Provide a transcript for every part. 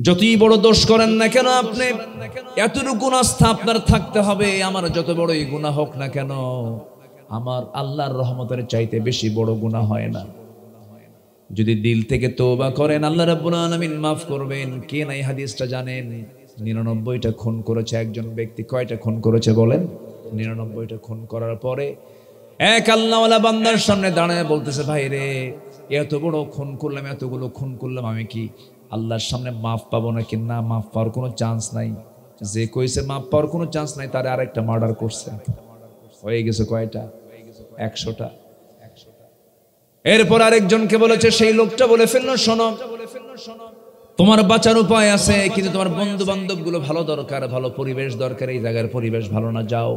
যতই বড় দোষ করেন না কেন আপনি এতটুকু আস্থা আপনার থাকতে হবে, আমার যত বড়ই গুনাহ হোক না কেন আমার আল্লাহর রহমতের চাইতে বেশি বড় গুনাহ হয় না। যদি দিল থেকে তওবা করেন আল্লাহ রাব্বুল আলামিন মাফ করবেন। কে নাই হাদিসটা জানেন? 99টা খুন করেছে একজন ব্যক্তি। কয়টা খুন করেছে বলেন? 99টা খুন করার পরে এক আল্লাহওয়ালা বান্দার সামনে দাঁড়ায় বলতেছে, ভাই রে, এত বড় খুন করলাম, এতগুলো খুন করলাম, আমি কি আল্লাহর সামনে মাফ পাবো নাকি? না, মাফ পাওয়ার কোনো চান্স নাই। যে কইছে মাফ পাওয়ার কোনো চান্স নাই, তার আরেকটা মার্ডার করছে। হয়ে গেছে কয়টা? 100টা। এরপর আরেকজনকে বলেছে, সেই লোকটা বলে ফেললো, শোনো, তোমার বাঁচার উপায় আছে, কিন্তু তোমার বন্ধু বান্ধব গুলো ভালো দরকার, ভালো পরিবেশ দরকার। এই জায়গার পরিবেশ ভালো না, যাও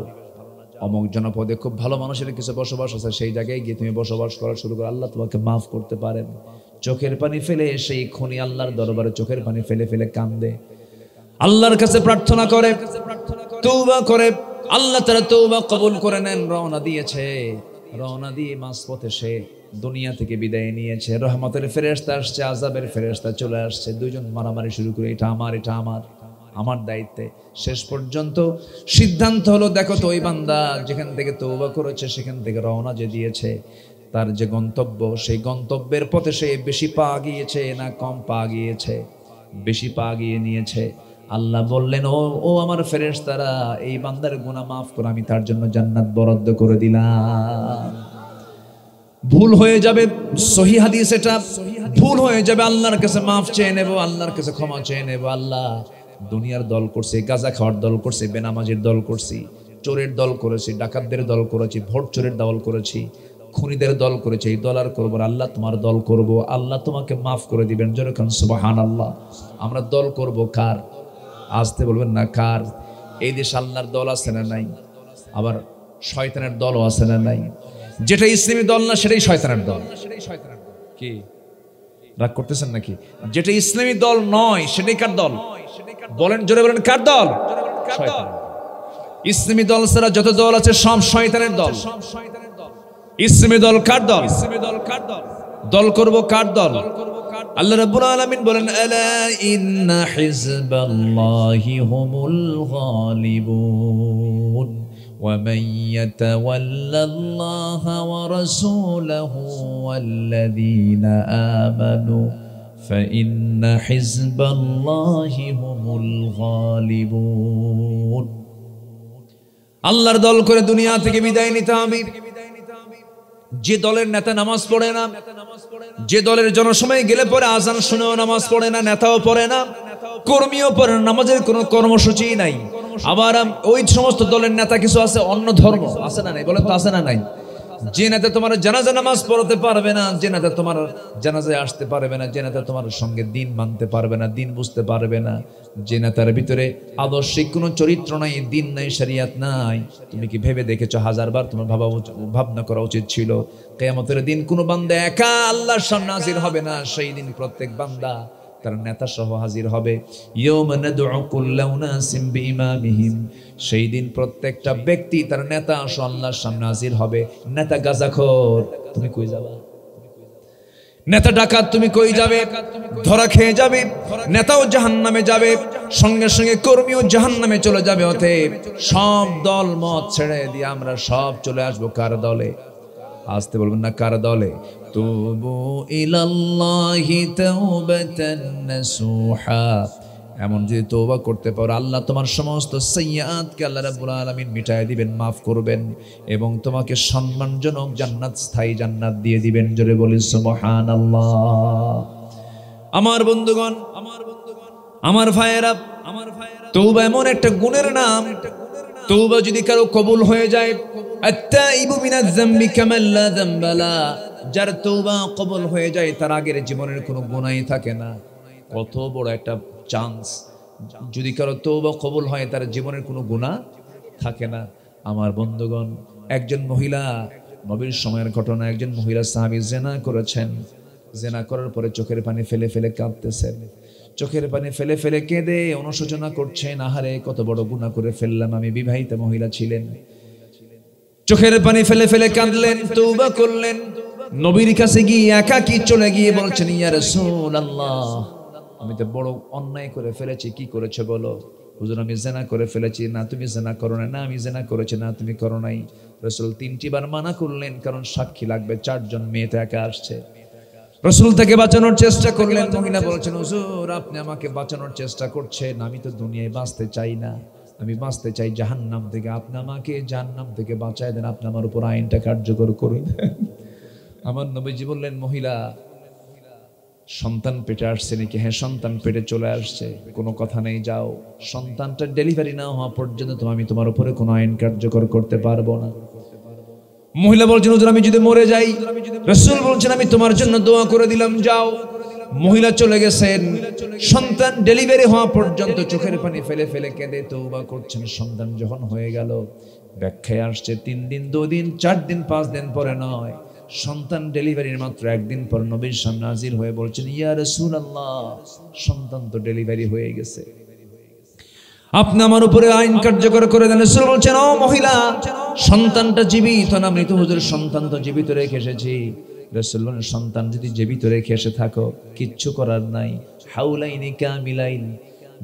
অমুক জনপদে খুব ভালো মানুষের কিছু বসবাস আছে, সেই জায়গায় গিয়ে তুমি বসবাস করা শুরু করো, আল্লাহ তোমাকে মাফ করতে পারেন। চোখের পানি ফেলে সেই খুনি আল্লাহর দরবারে চোখের পানি ফেলে ফেলে কান্দে, আল্লাহর কাছে প্রার্থনা করে, তওবা করে। আল্লাহ তাআলা তওবা কবুল করে নেন। রওনা দিয়েছে, রওনা দিয়ে মাঝপথে সে দুনিয়া থেকে বিদায় নিয়েছে। রহমতের ফেরেশতা আসছে, আযাবের ফেরেশতা চলে আসছে, দুইজন মারামারি শুরু করে, এটা আমার, এটা আমার, আমার দায়িত্বে। শেষ পর্যন্ত সিদ্ধান্ত হলো, দেখো তো ওই বান্দা যেখান থেকে তওবা করেছে সেখান থেকে রওনা যে দিয়েছে, তার যে গন্তব্য, সেই গন্তব্যের পথে সে বেশি পা গিয়েছে না কম পা গিয়েছে? বেশি পা গিয়ে নিয়েছে। আল্লাহ বললেন, ও আমার ফেরেশতারা, এই বান্দার গুনাহ মাফ করে আমি তার জন্য জান্নাত বরাদ্দ করে দিলাম। ভুল হয়ে যাবে, সহিহ হাদিস এটা, ভুল হয়ে যাবে, আল্লাহর কাছে মাফ চেয়ে নেব, আল্লাহর কাছে ক্ষমা চেয়ে নেব। আল্লাহ, দুনিয়ার দল করছি, গাঁজা খাওয়ার দল করছি, বেনামাজির দল করছি, চোরের দল করেছি, ডাকাতদের দল করেছি, ভোট চোরের দল করেছি, খুনিদের দল করেছি, এই দল আর করবো না, আল্লাহ তোমার দল করব, আল্লাহ তোমাকে মাফ করে দিবেন। যেরকম সুবহানাল্লাহ। আমরা দল করব কার? আসতে বলবেন না কার? এই দেশে আল্লাহর দল আছে না নাই? আবার শয়তানের দলও আছে না নাই? যেটা ইসলামী দল না সেটাই শয়তানের দল। কি রাগ করতেছেন নাকি? যেটা ইসলামী দল নয় সেটাই কার দল? বলেন, জোরে বলেন, কার দল? শয়তান। ইসলামী দল ছাড়া যত দল আছে সব শয়তানের দল। ইসলামী দল কার দল? দল করব কার দল? আল্লাহ রাব্বুল আলামিন বলেন, আলা ইন্না হিজবাল্লাহি হুমুল গালিবুন ওয়া মান ইয়াতাওয়াল্লাল্লাহা ওয়া রাসূলাহু ওয়াল্লাযীনা আমানু ফাইন্না হিজবাল্লাহি হুমুল গালিবুন। আল্লাহর দল করে দুনিয়া থেকে বিদায় নিতে হবে। যে দলের নেতা নামাজ পড়ে না, যে দলের জনসময় গেলে পরে আজান শুনেও নামাজ পড়ে না, নেতাও পড়ে না, কর্মীও পড়ে না, নামাজের কোনো কর্মসূচি নাই। আবার ওই সমস্ত দলের নেতা কিছু আছে অন্য ধর্ম, আছে না নাই? বলেন তো, আছে না নাই? যে নেতা তোমার জানাজা নামাজ পড়াতে পারবে না, যে নেতা তোমার জানাজায় আসতে পারবে না, যে নেতা তোমার সঙ্গে দিন মানতে পারবে না, দিন বুঝতে পারবে না, যে নেতার ভিতরে আদর্শিক কোনো চরিত্র নাই, দিন নাই, শরিয়াত নাই, তুমি কি ভেবে দেখেছো? হাজারবার তোমার ভাবনা করা উচিত ছিল। কিয়ামতের দিন কোনো বান্দা একা আল্লাহর সামনে হাজির হবে না, সেই দিন প্রত্যেক বান্দা তার নেতা সহ হাজির হবে। ইয়াউমা নাদউ কুল্লা উনাসিম বিইমামিহিম, সেই দিন প্রত্যেকটা ব্যক্তি তার নেতা সহ আল্লাহর সামনে হাজির হবে। নেতা গাঁজাখোর, তুমি কই যাবা? নেতা ডাকাত, তুমি কই যাবে? ধরা খেয়ে যাবে। নেতাও জাহান্নামে যাবে, সঙ্গে সঙ্গে কর্মীও জাহান্নামে চলে যাবে। অতএব সব দল মত ছেড়ে দিয়ে আমরা সব চলে আসবো কার দলে? আসতে বলবেন না, কার দলে? তুবু ইলাল্লাহি তাওবাতান নাসুহা, এমন যদি তওবা করতে পারো, আল্লাহ তোমার সমস্ত সাইয়্যাতকে আল্লাহ রাব্বুল আলামিন মিটায় দিবেন, মাফ করবেন, এবং তোমাকে সম্মানজনক জান্নাত, স্থায়ী জান্নাত দিয়ে দিবেন। জোরে বলি সুবহানাল্লাহ। আমার বন্ধুগণ, আমার ভাইয়েরা, তওবা এমন একটা গুণের নাম, তওবা যদি কারো কবুল হয়ে যায়, আত-তাইবু মিনাজ যামবি কামান লা যামবা লা, যার তওবা কবুল হয়ে যায় তার আগের জীবনের কোনো গুনাহই থাকে না। কত বড় একটা চান্স! যদি কারো তওবা কবুল হয় তার জীবনের কোনো গুনাহ থাকে না। আমার বন্ধুগণ, একজন মহিলা, নবীর সময়ের ঘটনা, একজন মহিলা সাহাবী জিনা করেছেন। জিনা করার পরে চোখের পানি ফেলে ফেলে কাঁদতেছেন, চোখের পানি ফেলে ফেলে কেঁদে অনুশোচনা করছেন, আহারে কত বড় গুনাহ করে ফেললাম। আমি বিবাহিতা মহিলা ছিলেন, চোখের পানি ফেলে ফেলে কাঁদলেন, তওবা করলেন। নবীর কাছে গিয়ে একাকী চলে গিয়ে বলছেন, ইয়া রাসূলুল্লাহ, আমি তো বড় অন্যায় করে ফেলেছি। কি করেছে বলো? হুজুর আমি জেনা করে ফেলেছি। না তুমি জেনা করো না। না আমি জেনা করেছি। না তুমি করো নাই। রাসূল 3টি বার মানা করলেন, কারণ সাক্ষী লাগবে, 4 জন মেয়ে তো একা আসছে। রাসূল তাকে বাঁচানোর চেষ্টা করলেন। মহিলা বলছেন, হুজুর আপনি আমাকে বাঁচানোর চেষ্টা করছেন, আমি তো দুনিয়ায় বাঁচতে চাই না, আমি বাঁচতে চাই জাহান্নাম থেকে। আপনি আমাকে জাহান্নাম থেকে বাঁচায় দেন, আপনি আমার উপর আইনটা কার্যকর করুন। আমার নবীজি বললেন, মহিলা সন্তান পেটে আসছে নাকি? হ্যাঁ সন্তান পেটে চলে আসছে, কোনো কথা নেই, যাও। সন্তানটা ডেলিভারি না হওয়া পর্যন্ত আমি তোমার উপরে কোনো আইন কার্যকর করতে পারবো না। মহিলা বলছেন, হুজুর আমি যদি মরে যাই? রাসূল বলছেন, আমি তোমার জন্য দোয়া করে দিলাম, যাও। মহিলা চলে গেছেন। সন্তান ডেলিভারি হওয়া পর্যন্ত চোখের পানি ফেলে ফেলে কেঁদে তওবা করছেন। সন্তান যখন হয়ে গেল, ব্যাখ্যায় আসছে 3 দিন 2 দিন 4 দিন 5 দিন পরে নয়, সন্তান ডেলিভারির মাত্র 1 দিন পর নবীর সামনে হাজির হয়ে বলছেন, ইয়া রাসূলুল্লাহ সন্তান তো ডেলিভারি হয়ে গেছে, আপনি আমার উপরে আইন কার্যকর করে দেন। রাসূল বলছেন, ও মহিলা সন্তানটা জীবিত না মৃত? হুজুর সন্তান তো জীবিত রেখে এসেছি। রাসূল বলেন, সন্তান যদি জীবিত রেখে এসে থাকো কিচ্ছু করার নাই, হাউলাইনি কামিলাইন,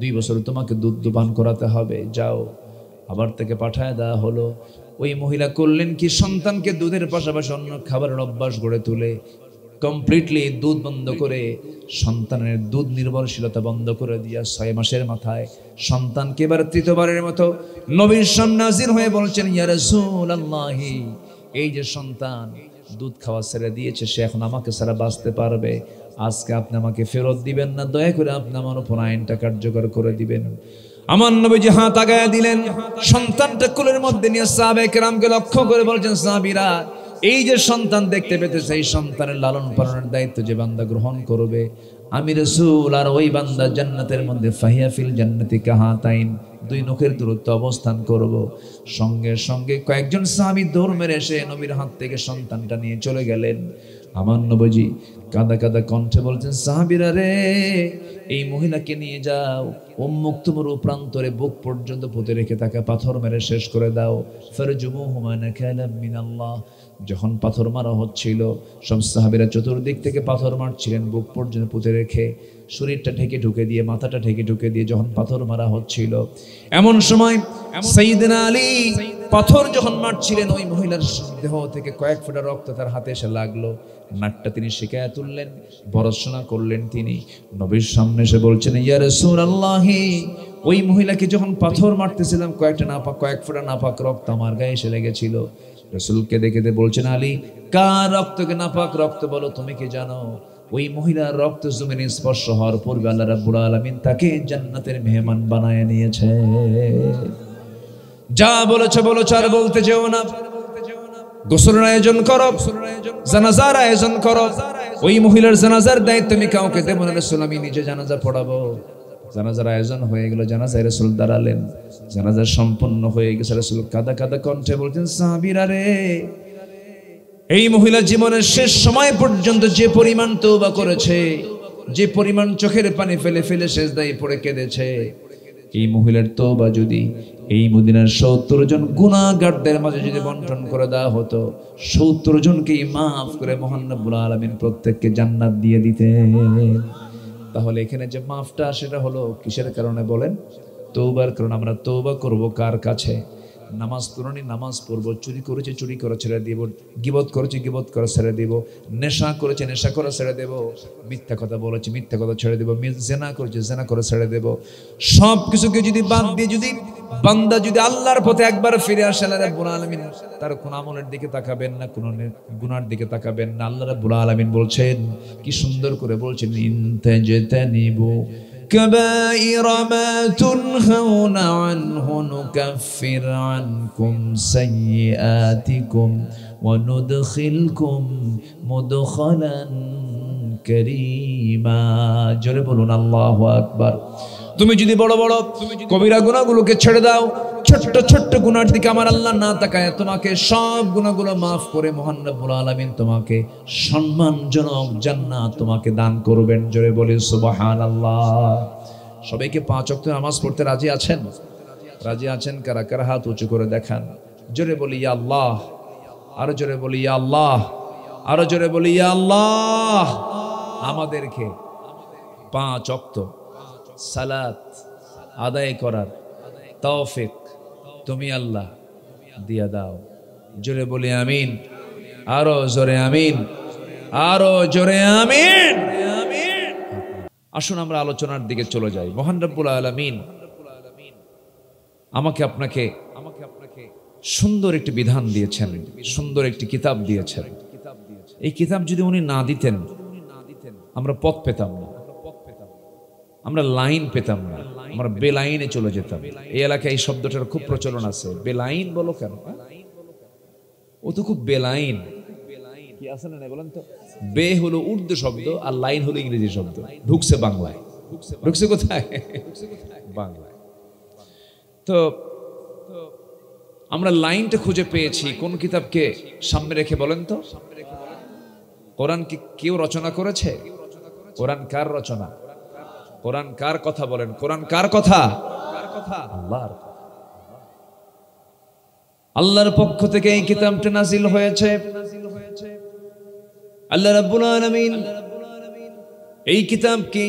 2 বছর তোমাকে দুধ পান করাতে হবে, যাও। আবার তাকে পাঠায় দেওয়া হলো। ওই মহিলা করলেন কি, সন্তানকে দুধের পাশাপাশি অন্য খাবারের অভ্যাস গড়ে তুলে কমপ্লিটলি দুধ বন্ধ করে, সন্তানের দুধ নির্ভরশীলতা বন্ধ করে দিয়া 6 মাসের মাথায় সন্তানকে এবার 3য়বারের মতো নবীর সামনে হাজির হয়ে বলছেন, ইয়া রাসূলুল্লাহ এই যে সন্তান দুধ খাওয়া ছেড়ে দিয়েছে, সে এখন আমাকে ছাড়া বাঁচতে পারবে, আজকে আপনি আমাকে ফেরত দিবেন না, দয়া করে আপনি আমার উপর আইনটা কার্যকর করে দিবেন। আমার নবীজি হাত আগায় দিলেন, সন্তানটা কোলের মধ্যে নিয়ে সাহাবায়ে কেরামকে লক্ষ্য করে বলছেন, সাহাবীরা এই যে সন্তান দেখতে পেতেছে, এই সন্তানের লালন পালনের দায়িত্ব যে বান্দা গ্রহণ করবে, আমি রাসূল আর ওই বান্দা জান্নাতের মধ্যে ফাহিয়া ফিল জান্নাতি কাহাতাইন, 2 নখের দূরত্ব অবস্থান করব। সঙ্গে সঙ্গে কয়েকজন সাহাবী দৌড় মেরে এসে নবীর হাত থেকে সন্তানটা নিয়ে চলে গেলেন। আমার নবীজি কাঁদা কাঁদা কণ্ঠে বলছেন, সাহাবীরা রে এই মহিলাকে নিয়ে যাও, উম্মুক তুমরু প্রান্তরে বুক পর্যন্ত পুঁতে রেখে তাকে পাথর মেরে শেষ করে দাও। ফারজুমুহুমা নাকালাম মিনাল্লাহ। যখন পাথর মারা হচ্ছিল, সব সাহাবীরা চতুর্দিক থেকে পাথর মারছিলেন, বুক পর্যন্ত পুঁতে রেখে, শরীরটা ঢেকে ঢুকে দিয়ে, মাথাটা ঢেকে ঢুকে দিয়ে যখন পাথর মারা হচ্ছিল, এমন সময় সাইয়েদনা আলী পাথর যখন মারছিলেন, ওই মহিলার দেহ থেকে কয়েক ফোঁটা রক্ত তার হাতে এসে লাগলো। নাকটা তিনি শিকায়া তুললেন, ভর্ৎসনা করলেন। তিনি নবীর সামনে এসে বলছেন, ইয়া রাসূলুল্লাহ ওই মহিলাকে যখন পাথর মারতেছিলাম, কয়েক ফোঁটা নাপাক রক্ত আমার গায়ে এসে লেগেছিল। রাসূলকে দেখে বলছেন, আলী কার রক্তকে নাপাক রক্ত বলো, তুমি কি জানো? ওই মহিলার রক্ত জমিনে স্পর্শ হওয়ার পূর্বে আল্লাহ রাব্বুল আলামিন তাকে জান্নাতের মেহমান বানায় নিয়েছে। যা বলেছে বলেছে, আর বলতে যেও না। গোসলের আয়োজন করো, জানাজার আয়োজন করো। ওই মহিলার জানাজার দায়িত্ব আমি কাউকে দেব না রাসূল, আমি নিজে জানাজা পড়াবো। জানাজার আয়োজন হয়ে গেল, জানাজায় রাসূল দাঁড়ালেন। জানাজা সম্পন্ন হয়ে গেছে। রাসূল কাঁদা কাঁদা কণ্ঠে বলছেন, সাহাবীরা রে এই মহিলা জীবনের শেষ সময় পর্যন্ত যে পরিমাণ তওবা করেছে, যে পরিমাণ চোখের পানি ফেলে ফেলে সেজদায় পড়ে কেঁদেছে, এই মহিলার তওবা যদি এই মদিনার 70 জন গুনাহগারদের মাঝে যদি বন্টন করে দেওয়া হতো, 70 জনকেই মাফ করে মহান রব্বুল আলামিন প্রত্যেককে জান্নাত দিয়ে দিতেন। তাহলে এখানে যে মাফটা সেটা হলো কিসের কারণে বলেন? তওবার কারণে। আমরা তওবা করব কার কাছে? নামাজ পড়নি, নামাজ পড়বো। চুরি করেছে, চুরি করে ছেড়ে দিব। গীবত করেছে, গীবত করে ছেড়ে দিব। নেশা করেছে, নেশা করে ছেড়ে দেব। মিথ্যা কথা বলেছে, মিথ্যা কথা ছেড়ে দেব। জেনা করেছে, জেনা করে ছেড়ে দেব। সব কিছুকে যদি বাদ দিয়ে যদি বান্দা যদি আল্লাহর পথে একবার ফিরে আসে, আল্লাহ রাব্বুল আলামিন তার কোন আমলের দিকে তাকাবেন না, কোন গুনার দিকে তাকাবেন না। আল্লাহ রাব্বুল আলামিন বলছেন, কি সুন্দর করে বলছেন, ইনতাজতানিবু كبائر ما تنهون عنه نكفر عنكم سيئاتكم وندخلكم مدخلا كريما। জোরে বলুন আল্লাহু আকবার। তুমি যদি বড় বড় কবিরা গুনাহগুলোকে ছেড়ে দাও, ছোট্ট ছোট্ট গুনার দিকে আমার আল্লাহ না তাকায়, তোমাকে সব গুনাহগুলো মাফ করে মহান রব্বুল আলামিন তোমাকে সম্মানজনক জান্নাত তোমাকে দান করবেন। জোরে বলি সুবহানাল্লাহ। সবাইকে 5 ওয়াক্ত নামাজ পড়তে রাজি আছেন? রাজি আছেন কারা কারা? হাত উঁচু করে দেখান। জোরে বলি ইয়া আল্লাহ। আরো জোরে বলি ইয়া আল্লাহ। আরো জোরে বলি ইয়া আল্লাহ। আমাদেরকে 5 ওয়াক্ত সালাত আদায় করার তৌফিক তুমি আল্লাহ দিয়া দাও। জোরে বলি আমিন, আরো জোরে আমিন, আরো জোরে আমিন। আসুন আমরা আলোচনার দিকে চলে যাই। মহান রব্বুল আলামিন আমাকে আপনাকে সুন্দর একটি বিধান দিয়েছেন, সুন্দর একটি কিতাব দিয়েছেন। এই কিতাব যদি উনি না দিতেন আমরা পথ পেতাম না, আমরা লাইন পেতাম না, আমরা বেলাইনে চলে যেতাম। এই এলাকায় এই শব্দটার খুব প্রচলন আছে। বেলাইন বলো কেন? ও তো খুব বেলাইন। কি আছে না বলেন তো? বে হলো উর্দু শব্দ আর লাইন হলো ইংরেজি শব্দ। ঢুকছে বাংলায়। ঢুকছে কোথায়? বাংলায়। তো আমরা লাইনটা খুঁজে পেয়েছি কোন কিতাবকে সামনে রেখে বলেন তো? কোরআন কি কেউ রচনা করেছে? কোরআন কার রচনা? কোরআন কার কথা বলেন? কোরআন কার কথা? আল্লাহর। আল্লাহর পক্ষ থেকে এই কিতাবটা নাজিল হয়েছে। আল্লাহ রাব্বুল আলামিন এই কিতাবকে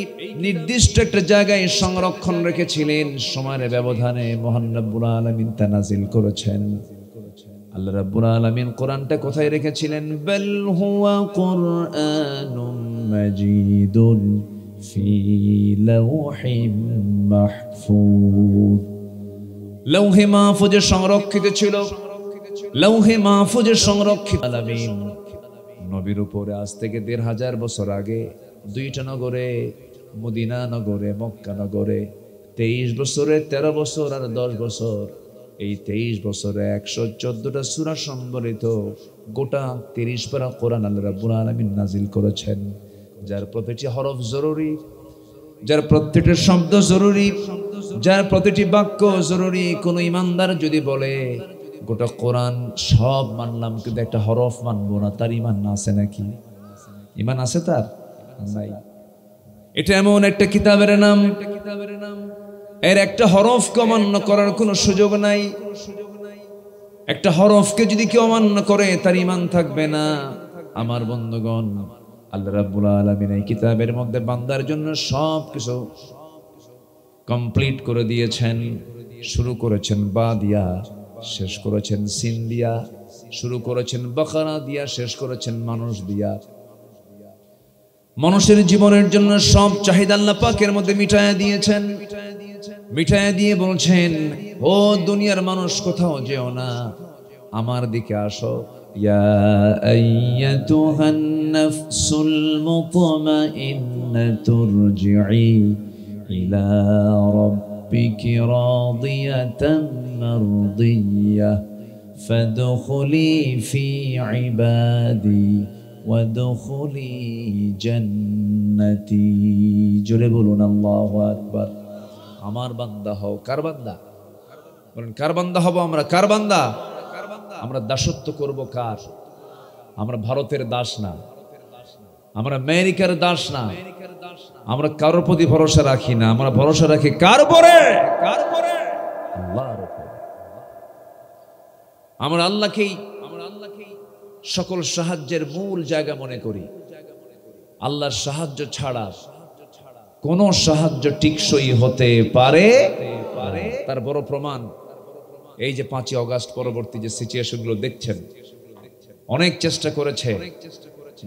নির্দিষ্ট একটা জায়গায় সংরক্ষণ রেখেছিলেন। সময়ের ব্যবধানে মহান রাব্বুল আলামিন তা নাজিল করেছেন। আল্লাহ রাব্বুল আলামিন কোরআনটা কোথায় রেখেছিলেন? বাল হুয়া কুরআনুম মাজিদুন ফি লাওহিম মাহফুজ। লৌহে মাহফুজে সংরক্ষিত ছিল। লৌহে মাহফুজে সংরক্ষিত। আলামিন নবীর উপরে আজ থেকে ১৫০০ বছর আগে 2টা নগরে, মদিনা নগরে, মক্কা নগরে 23 বছরে 13 বছর আর 10 বছর, এই 23 বছরে 114টা সূরা সম্বলিত গোটা 30 পারা কোরআন আল্লাহ রাব্বুল আলামিন নাজিল করেছেন। যার প্রতিটি হরফ জরুরি, যার প্রত্যেকটা শব্দ জরুরি, যার প্রতিটি বাক্য জরুরি। কোন ইমানদার যদি বলে গোটা কোরআন সব মানলাম কিন্তু একটা হরফ মানবো না, তার ইমান না আছে নাকি? ইমান আছে তার? নাই। এটা এমন একটা কিতাবের নাম, এর একটা হরফকে অমান্য করার কোনো সুযোগ নাই। একটা হরফকে যদি কেউ অমান্য করে তার ইমান থাকবে না। আমার বন্ধুগণ, আল্লাহ রাব্বুল আলামিন এই কিতাবের মধ্যে বান্দার জন্য সব কিছু কমপ্লিট করে দিয়েছেন। শুরু করেছেন বা দিয়া, শেষ করেছেন সিন দিয়া। শুরু করেছেন বাকারা দিয়া, শেষ করেছেন মানুষ দিয়া। মানুষের জীবনের জন্য সব চাহিদা আল্লাহ পাকের মধ্যে মিটায়া দিয়েছেন। মিটায়া দিয়ে বলছেন, ও দুনিয়ার মানুষ কোথাও যেও না, আমার দিকে আসো। ইয়া আইয়াতুহান নাফসুল মুতমাইন্নাতু ইরজিই ইলা রাব্বিকি রাদিয়াতাম মারদিয়াহ ফাদখুলি ফি ইবাদি ওয়াদখুলি জান্নাতি। জোরে বলুন আল্লাহু আকবার। আমার বান্দা হও। কার বান্দা? বলেন কার বান্দা হব আমরা? কার বান্দা? আমরা দাসত্ব করব কার? আমরা ভারতের দাস না, আমরা আমেরিকার দাস না, আমরা কারোর প্রতি ভরসা রাখি না। আমরা ভরসা রাখি কার উপরে? কার উপরে? আল্লাহর উপরে। আমরা আল্লাহকেই সকল সাহায্যের মূল জায়গা মনে করি। আল্লাহর সাহায্য ছাড়া কোন সাহায্য টিকসই হতে পারে? তার বড় প্রমাণ এই যে 5ই আগস্ট পরবর্তী যে সিচুয়েশনগুলো দেখছেন। অনেক চেষ্টা করেছে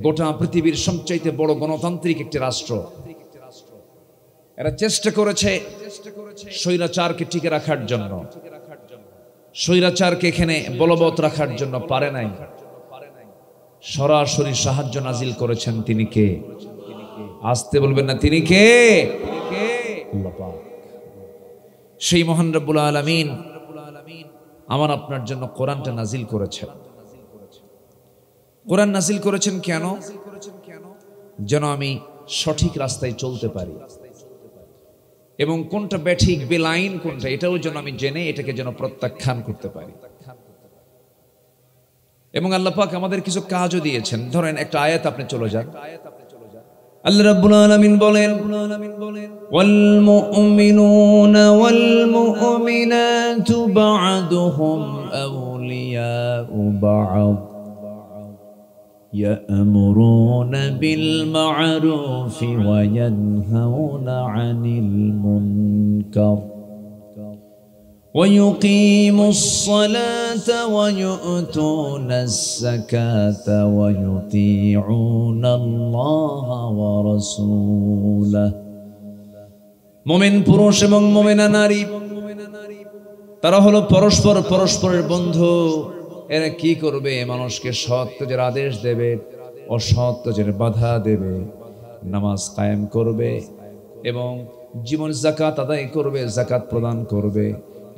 গোটা পৃথিবীর সবচাইতে বড় গণতান্ত্রিক একটি রাষ্ট্র, এরা চেষ্টা করেছে স্বৈরাচারকে টিকে রাখার জন্য, স্বৈরাচারকে এখানে বলবৎ রাখার জন্য পারে নাই। সরাসরি সাহায্য নাজিল করেছেন তিনি কে? আসতে বলবেন না, তিনি কে? আল্লাহ পাক। সেই মহান রব্বুল আলামিন আমার আপনার জন্য কোরআনটা নাজিল করেছেন। কোরআন নাজিল করেছেন কেন? যেন আমি সঠিক রাস্তায় চলতে পারি, এবং কোনটা ব্যাঠিক বেলাইন কোনটা এটাও যেন আমি জেনে এটাকে যেন প্রত্যাখ্যান করতে পারি। এবং আল্লাহ পাক আমাদের কিছু কাজও দিয়েছেন। ধরেন একটা আয়াত আপনি চলে যান, আল্লাহ রাব্বুল আলামিন বলেন, ওয়াল মুমিনুনা ওয়াল মুমিনাতু বা'দুহুম আউলিয়াউ বা'দ يأمرون بالمعروف وينهون عن المنكر ويقيموا الصلاة ويؤتون الزكاة ويطيعون الله ورسوله মুমিন পুরুষ এবং মুমিনা নারী তারা হলো পরস্পরের বন্ধু। এরা কি করবে? মানুষকে সৎ কাজের আদেশ দেবে, অসৎ কাজের বাধা দেবে, নামাজ কায়েম করবে এবং জীবন যাকাত আদায় করবে, যাকাত প্রদান করবে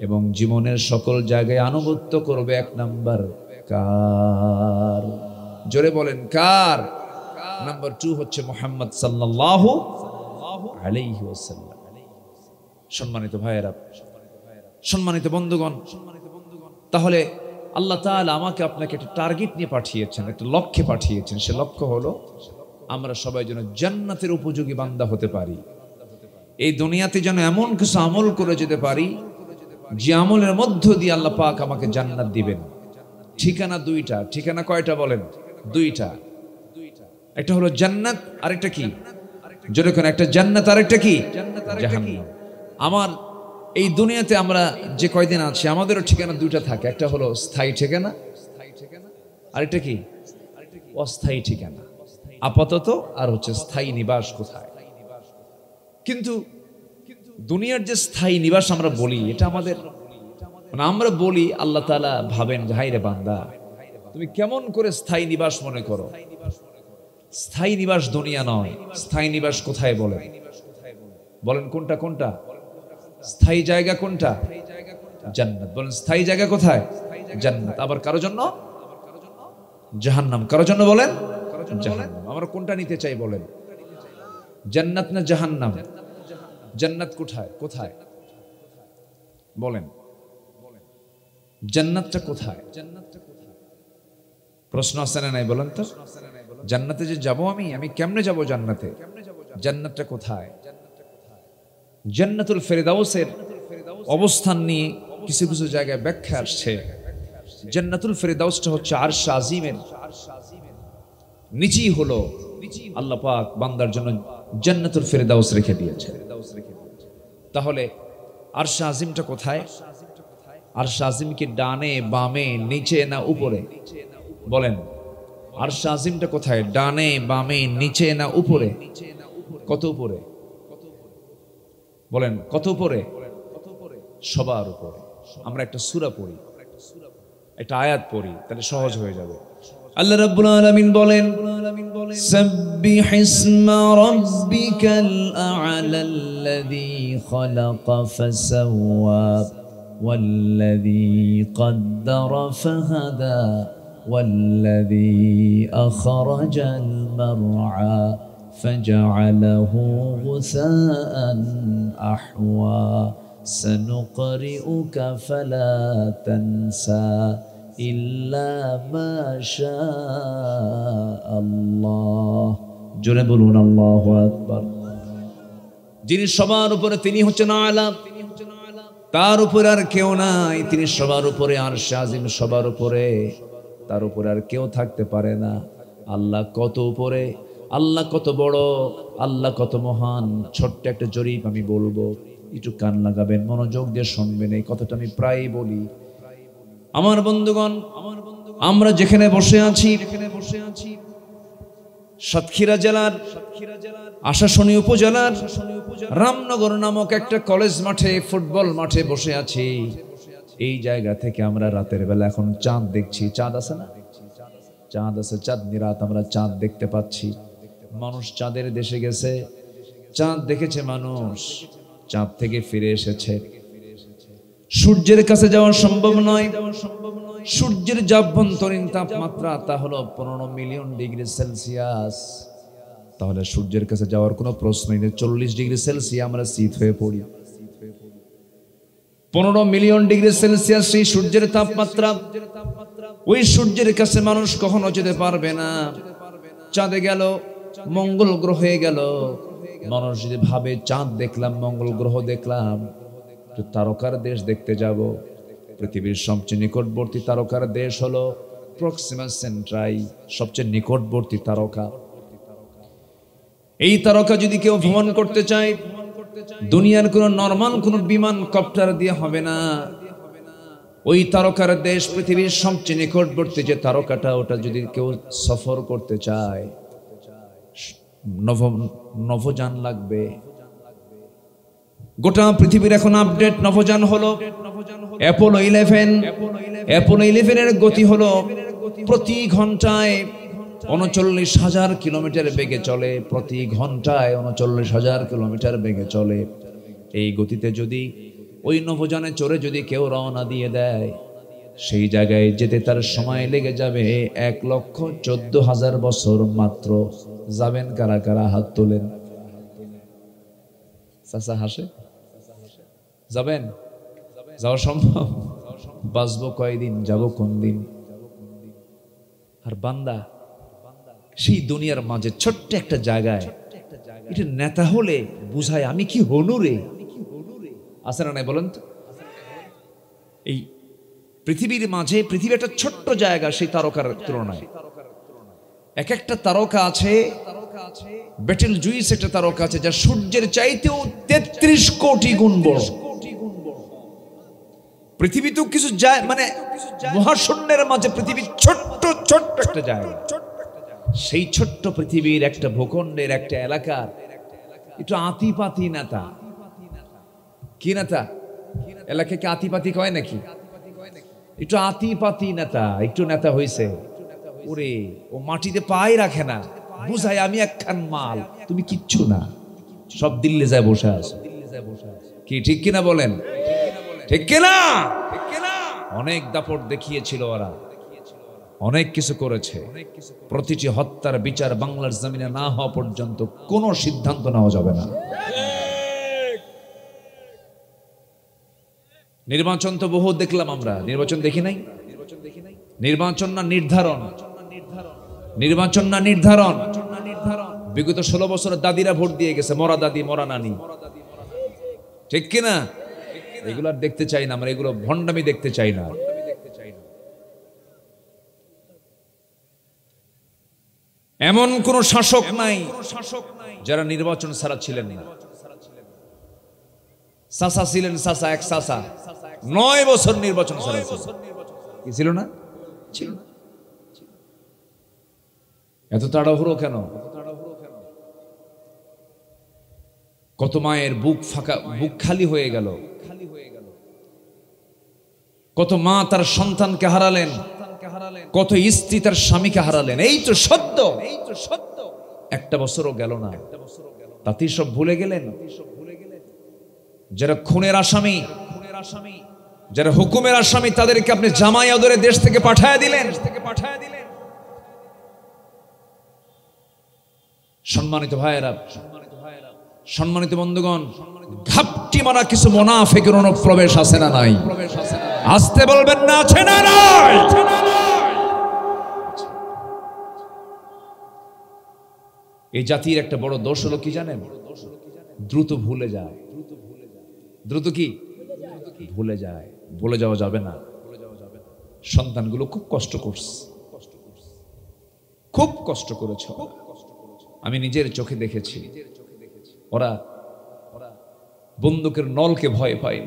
এবং জীবনের সকল জায়গায় আনুগত্য করবে। এক নাম্বার কার? জোরে বলেন কার? নাম্বার 2 হচ্ছে মুহাম্মদ সাল্লাল্লাহু আলাইহি ওয়াসাল্লাম। সম্মানিত ভাইয়েরা, সম্মানিত বন্ধুগণ, তাহলে আল্লাহ তাআলা আমাকে আপনাকে একটা টার্গেট নিয়ে পাঠিয়েছেন, একটা লক্ষ্যে পাঠিয়েছেন। সে লক্ষ্য হলো আমরা সবাই যেন জান্নাতের উপযোগী বান্দা হতে পারি। এই দুনিয়াতে যেন এমন কিছু আমল করে যেতে পারি যে আমলের মধ্য দিয়ে আল্লাহ পাক আমাকে জান্নাত দিবেন। ঠিকানা 2টা। ঠিকানা কয়টা বলেন? 2টা। একটা হলো জান্নাত, আরেকটা কি? জোরে কোন? একটা জান্নাত, আরেকটা কি? জাহান্নাম। আমার এই দুনিয়াতে আমরা যে কয়দিন আছি আমাদেরও ঠিকানা 2টা থাকে। একটা হলো স্থায়ী ঠিকানা, আরেকটা কি? অস্থায়ী ঠিকানা, আপাতত, আর হচ্ছে স্থায়ী নিবাস কোথায়। কিন্তু দুনিয়ার যে স্থায়ী নিবাস আমরা বলি, এটা আমাদের মানে আমরা বলি, আল্লাহ তাআলা ভাবেন যে হায় রে বান্দা, তুমি কেমন করে স্থায়ী নিবাস মনে করো? স্থায়ী নিবাস দুনিয়া নয়। স্থায়ী নিবাস কোথায় বলেন? বলেন কোনটা কোনটা? স্থায়ী জায়গা কোনটা? জান্নাত। বলেন স্থায়ী জায়গা কোথায়? জান্নাত। আবার কারো জন্য জাহান্নাম, কারো জন্য বলেন জাহান্নাম। আমরা কোনটা নিতে চাই বলেন? জান্নাত না জাহান্নাম? জান্নাত কোথায়? কোথায় বলেন? জান্নাতটা কোথায়? প্রশ্ন আছে না নাই বলেন তো? জান্নাতে যে যাব আমি কেমনে যাব জান্নাতে? জান্নাতটা কোথায়? জান্নাতুল ফেরদাউসের অবস্থান নিয়ে কিছু কিছু জায়গায় ব্যাখ্যা আসছে। জান্নাতুল ফেরদাউসটা হচ্ছে আরশ আজিমের নিচেই হলো আল্লাহ পাক বান্দার জন্য জান্নাতুল ফেরদাউস রেখে দিয়েছে। তাহলে আরশ আজিমটা কোথায়? আরশ আজিম কি ডানে, বামে, নিচে না উপরে? বলেন আরশ আজিমটা কোথায়? ডানে, বামে, নিচে না উপরে? কত উপরে? বলেন কত উপরে? সবার উপরে। আমরা একটা সূরা পড়ি, একটা আয়াত পড়ি, তাহলে সহজ হয়ে যাবে। আল্লাহ রাব্বুল আলামিন বলেন, সাব্বিহ ইসমা রাব্বিকাল আ'লাল্লাযী খালাকা ফাসাওয়া ওয়াল্লাযী কদ্দারা ফাহাদা ওয়াল্লাযী আখরাজাল মারআ فجعله غثاء أحوى سنقرئك فلا تنسى إلا ما شاء الله জোরে বলুন আল্লাহু আকবার। যিনি সবার উপরে তিনি হচ্ছেন আলা, তার উপরে আর কেউ নাই। তিনি সবার উপরে, আরশ আজিম সবার উপরে, তার উপরে আর কেউ থাকতে পারে না। আল্লাহ কত উপরে, আল্লাহ কত বড়, আল্লাহ কত মহান। ছোট্ট একটা জরিপ আমি বলবো, একটু কান লাগাবেন, মনোযোগ দিয়ে শুনবেন। এই কথাটা আমি প্রায়ই বলি। আমার বন্ধুগণ, আমরা যেখানে বসে আছি সাতক্ষীরা জেলার আশাশুনি উপজেলার রামনগর নামক একটা কলেজ মাঠে, ফুটবল মাঠে বসে আছি। এই জায়গা থেকে আমরা রাতের বেলা এখন চাঁদ দেখছি। চাঁদ আছে না? চাঁদ আছে, চাঁদনি রাত আমরা চাঁদ দেখতে পাচ্ছি। মানুষ চাঁদের দেশে গেছে, চাঁদ দেখেছে মানুষ, চাঁদ থেকে ফিরে এসেছে। সূর্যের কাছে যাওয়া সম্ভব নয়। সূর্যের যে আভ্যন্তরীণ তাপমাত্রা তা হলো 15 মিলিয়ন ডিগ্রি সেলসিয়াস। তাহলে সূর্যের কাছে যাওয়ার কোনো প্রশ্নই নেই। 40 ডিগ্রি সেলসিয়াস আমরা শীত হয়ে পড়ি। 15 মিলিয়ন ডিগ্রি সেলসিয়াস সেই সূর্যের তাপমাত্রা। ওই সূর্যের কাছে মানুষ কখনো যেতে পারবে না। চাঁদে গেল, মঙ্গল গ্রহে গেল, মানুষ যদি ভাবে চাঁদ দেখলাম, মঙ্গল গ্রহ দেখলাম, তারকার দেশ দেখতে যাব। পৃথিবীর সবচেয়ে নিকটবর্তী তারকার দেশ হলো প্রক্সিমা সেন্ট্রাই, সবচেয়ে নিকটবর্তী তারকা। এই তারকা যদি কেউ ভ্রমণ করতে চায়, দুনিয়ার কোনো নরমাল কোনো বিমান কপ্টার দিয়ে হবে না। ওই তারকার দেশ পৃথিবীর সবচেয়ে নিকটবর্তী যে তারকাটা, ওটা যদি কেউ সফর করতে চায়, নভোযান লাগবে। গোটা পৃথিবীর এখন আপডেট নভোযান হলো অ্যাপোলো 11। অ্যাপোলো 11 এর গতি হলো প্রতি ঘন্টায় 39,000 কিলোমিটার বেগে চলে। প্রতি ঘন্টায় 39,000 কিলোমিটার বেগে চলে। এই গতিতে যদি ওই নভোযানে চড়ে যদি কেউ রওনা দিয়ে দেয়, সেই জায়গায় যেতে তার সময় লেগে যাবে 1,14,000 বছর মাত্র। যাবেন কারা কারা? হাত তোলেন। চাচা হাসে। যাবেন? যাওয়া সম্ভব? বাঁচবো কয়দিন, যাব কোন দিন? আর বান্দা সেই দুনিয়ার মাঝে ছোট্ট একটা জায়গায়, এটা নেতা হলে বুঝায় আমি কি হনু রে। আছে না নাই বলেন তো? এই পৃথিবীর মাঝে, পৃথিবী একটা ছোট্ট জায়গা সেই তারকার তুলনায়। এক একটা তারকা আছে, বেটেল জুইস একটা তারকা আছে যা সূর্যের চাইতেও 33 কোটি গুণ বড়। পৃথিবী তো কিছু যায় মানে মহাশূন্যের মাঝে পৃথিবী ছোট্ট ছোট্ট একটা জায়গা। সেই ছোট্ট পৃথিবীর একটা ভূখণ্ডের একটা এলাকার একটু আতিপাতি নেতা। কি নেতা? এলাকাকে আতিপাতি কয় নাকি? একটু আতিপাতি নেতা, একটু নেতা হইছে, ওরে ও মাটিতে পায়ে রাখে না, বুঝায় আমি একখান মাল, তুমি কিচ্ছু না, সব দিল্লি যায় বসে আছে। কি ঠিক কিনা বলেন? ঠিক কিনা? অনেক দাপট দেখিয়েছিল ওরা, অনেক কিছু করেছে। প্রতিটি হত্যার বিচার বাংলার জমিনে না হওয়া পর্যন্ত কোনো সিদ্ধান্ত নেওয়া যাবে না। নির্বাচন তো বহু দেখলাম আমরা, নির্বাচন দেখি নাই? নির্বাচন না নির্ধারণ, নির্বাচন না নির্ধারণ। বিগত 16 বছরের দাদিরা ভোট দিয়ে গেছে, মরা দাদি মরা নানি, ঠিক কিনা? এগুলো আর দেখতে চাই না আমরা, এগুলো ভণ্ডামি দেখতে চাই না। এমন কোন শাসক নাই যারা নির্বাচন ছাড়া ছিলেন না। চাচা ছিলেন, চাচা এক চাচা 9 বছর নির্বাচন ছাড়া কি ছিল না? ছিল। এত তাড়াহুড়ো কেন? কত মায়ের বুক ফাঁকা, বুক খালি হয়ে গেল। কত মা তার সন্তানকে হারালেন, কত স্ত্রী তার স্বামীকে হারালেন। এই তো সত্য। একটা বছরও গেল না, তাতেই সব ভুলে গেলেন। যারা খুনের আসামি, যারা হুকুমের আসামি, তাদেরকে আপনি জামাই আদরে দেশ থেকে পাঠায় দিলেন। সম্মানিত ভাইয়েরা, সম্মানিত বন্ধুগণ, ঘাপটি মারা কিছু মুনাফিকের অনুপ্রবেশ আছে না নাই? আসতে বলবেন না, আছে না নাই? এই জাতির একটা বড় দোষ হলো কি জানেন? দ্রুত ভুলে যায়। দ্রুত কি ভুলে যায়? ভুলে যাওয়া যাবে না। সন্তানগুলো খুব কষ্ট করছে, খুব কষ্ট করেছে। আমি নিজের চোখে দেখেছি, ওরা বন্দুকের নলকে ভয় পায়,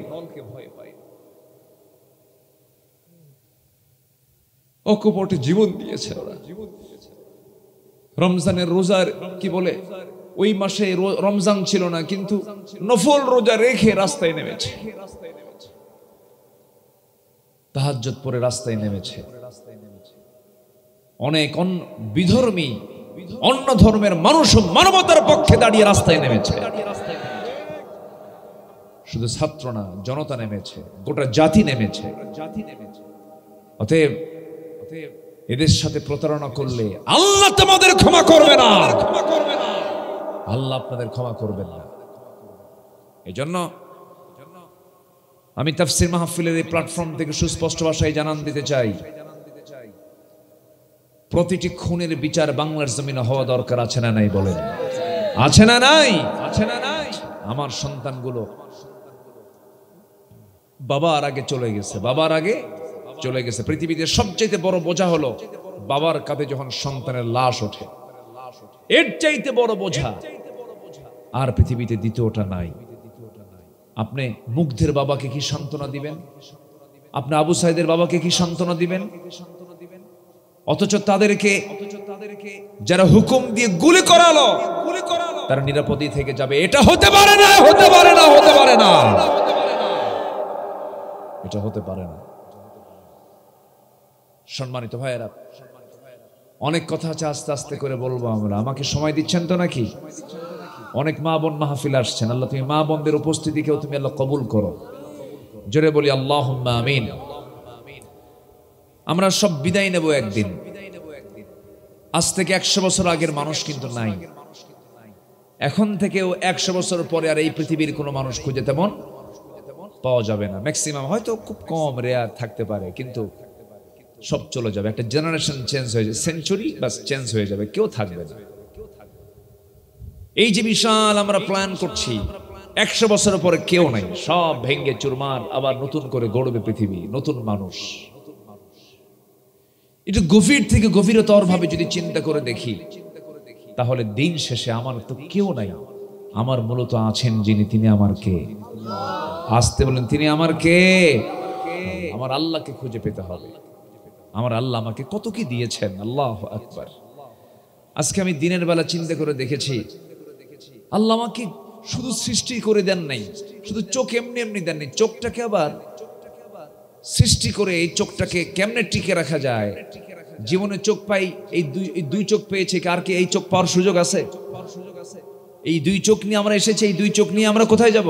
অকপটে জীবন দিয়েছে ওরা। রমজানের রোজার কি বলে, ওই মাসে রমজান ছিল না, কিন্তু নফল রোজা রেখে রাস্তায় নেমেছে, তাহাজ্জুদ পড়ে রাস্তায় নেমেছে। অনেক বিধর্মী, অন্য ধর্মের মানুষ মানবতার পক্ষে দাঁড়িয়ে রাস্তায় নেমেছে। শুধু ছাত্র না, জনতা নেমেছে, গোটা জাতি নেমেছে। অতএব এদের সাথে প্রতারণা করলে আল্লাহ তোমাদের ক্ষমা করবে না, আল্লাহ আপনাদের ক্ষমা করবেন না। এজন্য আমি তাফসীর মাহফিলের এই প্ল্যাটফর্ম থেকে সুস্পষ্ট ভাষায় জানান দিতে চাই, প্রতিটি খুনের বিচার বাংলার জমিনে হওয়া দরকার। আছে না নাই? বলেন আছে না নাই? আছে না নাই? আমার সন্তানগুলো বাবার আগে চলে গেছে, বাবার আগে চলে গেছে। পৃথিবীতে সবচেয়ে বড় বোঝা হলো বাবার কাঁধে যখন সন্তানের লাশ ওঠে, এর চাইতে বড় বোঝা আর পৃথিবীতে দ্বিতীয়টা নাই। আপনি মুগ্ধের বাবাকে কি সান্ত্বনা দিবেন? আপনি আবু সাইদের বাবাকে কি সান্ত্বনা দিবেন? অথচ তাদেরকে যারা হুকুম দিয়ে গুলি করালো তারা নিরাপদেই থেকে যাবে। এটা হতে পারে না, হতে পারে না, হতে পারে না, এটা হতে পারে না। সম্মানিত ভাইয়েরা, অনেক কথা আছে, আস্তে আস্তে করে বলবো আমরা। আমাকে সময় দিচ্ছেন তো নাকি? অনেক মা বোন মাহফিল আসছেন। আল্লাহ তুমি মা বোনদের উপস্থিতিকেও তুমি আল্লাহ কবুল করো। জোরে বলি আল্লাহুম্মা আমিন। আমরা সব বিদায় নেব একদিন। আজ থেকে 100 বছর আগের মানুষ কিন্তু নাই। এখন থেকেও 100 বছর পরে আর এই পৃথিবীর কোনো মানুষ খুঁজে তেমন পাওয়া যাবে না। ম্যাক্সিমাম হয়তো খুব কম রেয়ার থাকতে পারে, কিন্তু সব চলে যাবে। একটা জেনারেশন চেঞ্জ হয়ে যাবে, সেঞ্চুরি বাস চেঞ্জ হয়ে যাবে, কেউ থাকবে না। এই যে বিশাল আমরা প্ল্যান করছি, 100 বছরের পরে কেউ নাই, সব ভেঙ্গে চুরমার, আবার নতুন করে গড়বে পৃথিবী, নতুন মানুষ। একটু গভীর থেকে গভীরতর ভাবে যদি চিন্তা করে দেখি, তাহলে দিন শেষে আমার তো কেউ নাই, আমার মূলত আছেন যিনি, তিনি আমার কে? আসতে বলেন, তিনি আমার কে? আমার আল্লাহকে খুঁজে পেতে হবে। আমার আল্লাহ আমাকে কত কি দিয়েছেন। আল্লাহু আকবার। আজকে আমি দিনের বেলা চিন্তা করে দেখেছি, আল্লাহ আমাকে শুধু সৃষ্টি করে দেন নাই, শুধু চোখ এমনি এমনি দেন নাই, চোখটাকে আবার সৃষ্টি করে এই চোখটাকে কেমনে টিকে রাখা যায়। জীবনে চোখ পাই, এই দুই চোখ পেয়েছে, কার কি এই চোখ পাওয়ার সুযোগ আছে? এই দুই চোখ নিয়ে আমরা এসেছি, এই দুই চোখ নিয়ে আমরা কোথায় যাব?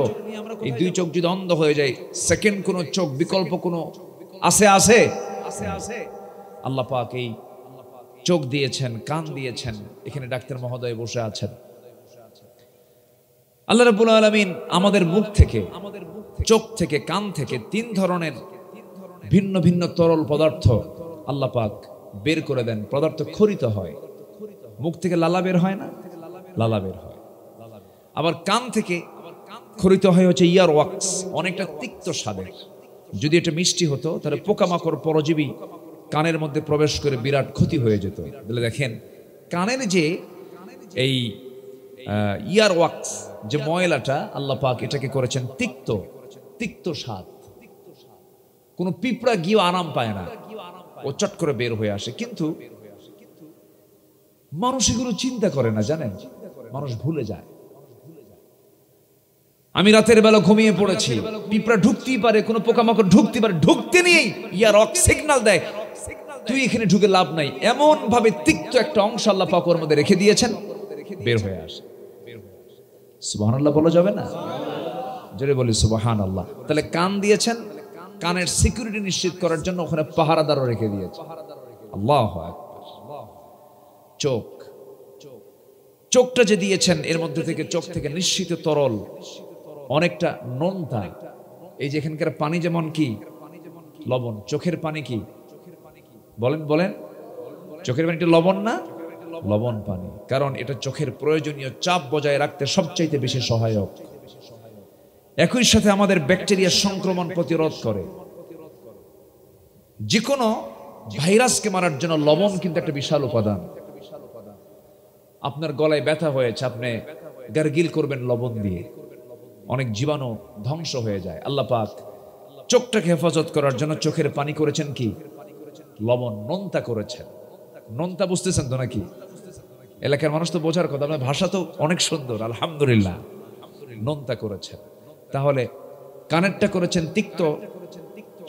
এই দুই চোখ যদি অন্ধ হয়ে যায়, সেকেন্ড কোন চোখ বিকল্প কোন আছে? আল্লাহ পাক এই চোখ দিয়েছেন, কান দিয়েছেন। এখানে ডাক্তার মহোদয় বসে আছেন। আল্লাহ রাব্বুল আলামিন আমাদের মুখ থেকে, চোখ থেকে, কান থেকে 3 ধরনের ভিন্ন ভিন্ন তরল পদার্থ আল্লাহ পাক বের করে দেন। পদার্থ খরিত হয়। মুখ থেকে লালা বের হয় না? লালা বের হয়। আবার কান থেকে খরিত হয় হচ্ছে ইয়ার ওয়াক্স, অনেকটা তিক্ত স্বাদের। যদি এটা মিষ্টি হতো তাহলে পোকামাকড়, পরজীবী কানের মধ্যে প্রবেশ করে বিরাট ক্ষতি হয়ে যেত। বলে দেখেন, কানের যে এই ইয়ার ওয়াক্স, যে ময়লাটা, আল্লাহ পাক এটাকে করেছেন তিক্ত, তিক্ত স্বাদ। কোনো পিঁপড়া গিয়ে আরাম পায় না, ও চট করে বের হয়ে আসে। কিন্তু মানুষ এগুলো চিন্তা করে না, জানেন? মানুষ ভুলে যায়। আমি রাতের বেলা ঘুমিয়ে পড়েছি, পিঁপড়া ঢুকতেই পারে, কোনো পোকামাকড় ঢুকতে পারে, ঢুকতে নিয়েই ইয়ার ওয়াক্স সিগন্যাল দেয়, তুই এখানে ঢুকে লাভ নাই। এমন ভাবে তিক্ত একটা অংশ আল্লাহ পাক ওর মধ্যে রেখে দিয়েছেন, বের হয়ে আসে। সুবহানাল্লাহ বলা যাবে না? জোরে বলি সুবহানাল্লাহ। তাহলে কান দিয়েছেন, কানের সিকিউরিটি নিশ্চিত করার জন্য ওখানে পাহারাদারও রেখে দিয়েছে। আল্লাহু আকবার। চোখ, চোখটা যে দিয়েছেন, এর মধ্যে থেকে, চোখ থেকে নিশ্চিত তরল, অনেকটা নোনতা। এই যে এখানকার পানি যেমন কি লবণ, চোখের পানি কি বলেন? বলেন, চোখের পানিটা লবণ না? লবণ পানি। কারণ এটা চোখের প্রয়োজনীয় চাপ বজায় রাখতে সবচাইতে বেশি সহায়ক। একই সাথে আমাদের ব্যাকটেরিয়া সংক্রমণ প্রতিরোধ করে। যে কোনো ভাইরাসকে মারার জন্য লবণ কিন্তু একটা বিশাল উপাদান। আপনার গলায় ব্যথা হয়েছে, আপনি গার্গিল করবেন লবণ দিয়ে, অনেক জীবাণু ধ্বংস হয়ে যায়। আল্লাহ পাক চোখটাকে হেফাজত করার জন্য চোখের পানি করেছেন কি লবণ, নোনতা করেছেন। নোনতা বুঝতেছেন তো নাকি? এলাকার মানুষ তো বোঝার কথা, আপনার ভাষা তো অনেক সুন্দর, আলহামদুলিল্লাহ। নোনতা করেছেন। তাহলে কানেরটা করেছেন তিক্ত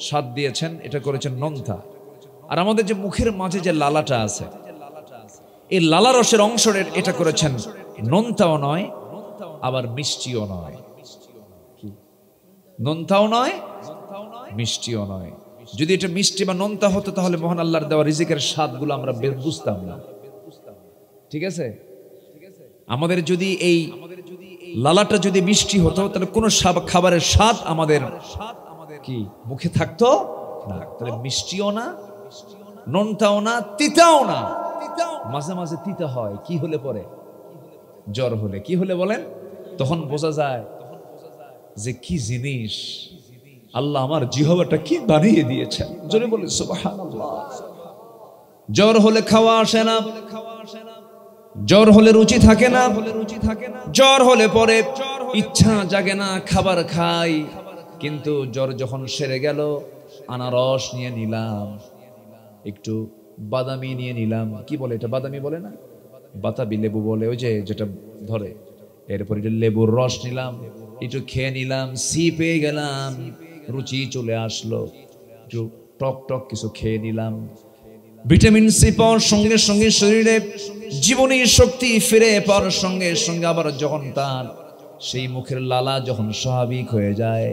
স্বাদ দিয়েছেন, এটা করেছেন নোনতা। আর আমাদের যে মুখের মাঝে যে লালাটা আছে, এই লালা রসের অংশের এটা করেছেন নোনতাও নয়, আবার মিষ্টিও নয়। নোনতাও নয়, মিষ্টিও নয়। যদি এটা মিষ্টি বা নোনতা হতো, তাহলে মহান আল্লাহর দেওয়া রিজিকের স্বাদগুলো আমরা বুঝতাম না। ঠিক আছে? আমাদের যদি এই লালাটা যদি মিষ্টি হতো, তাহলে কোন খাবারের স্বাদ আমাদের কি মুখে থাকতো না। তাহলে মিষ্টিও না, নোনতাও না, তিতাও না। মাঝে মাঝে তিতা হয়, কি হলে পরে? জ্বর হলে। কি হলে বলেন? তখন বোঝা যায় যে কি জিনিস। আল্লাহ আমার জিহ্বাটা কি বানিয়ে দিয়েছেন, জোরে বলে সুবহানাল্লাহ। জ্বর হলে খাওয়া আসে না, জ্বর হলে রুচি থাকে না, জ্বর হলে পরে ইচ্ছা জাগে না, খাবার খাই। কিন্তু জ্বর যখন সেরে গেল, আনারস নিয়ে নিলাম, একটু বাদামি নিয়ে নিলাম, কি বলে এটা, বাদামি বলে না, বাতাবি লেবু বলে, ওই যে যেটা ধরে, এরপর একটু লেবুর রস নিলাম, একটু খেয়ে নিলাম, সি পেয়ে গেলাম, রুচি চলে আসলো, একটু টক টক কিছু খেয়ে নিলাম। ভিটামিন সি পাওয়ার সঙ্গে সঙ্গে শরীরে জীবনী শক্তি ফিরে পাওয়ার সঙ্গে সঙ্গে আবার যখন তার সেই মুখের লালা যখন স্বাভাবিক হয়ে যায়,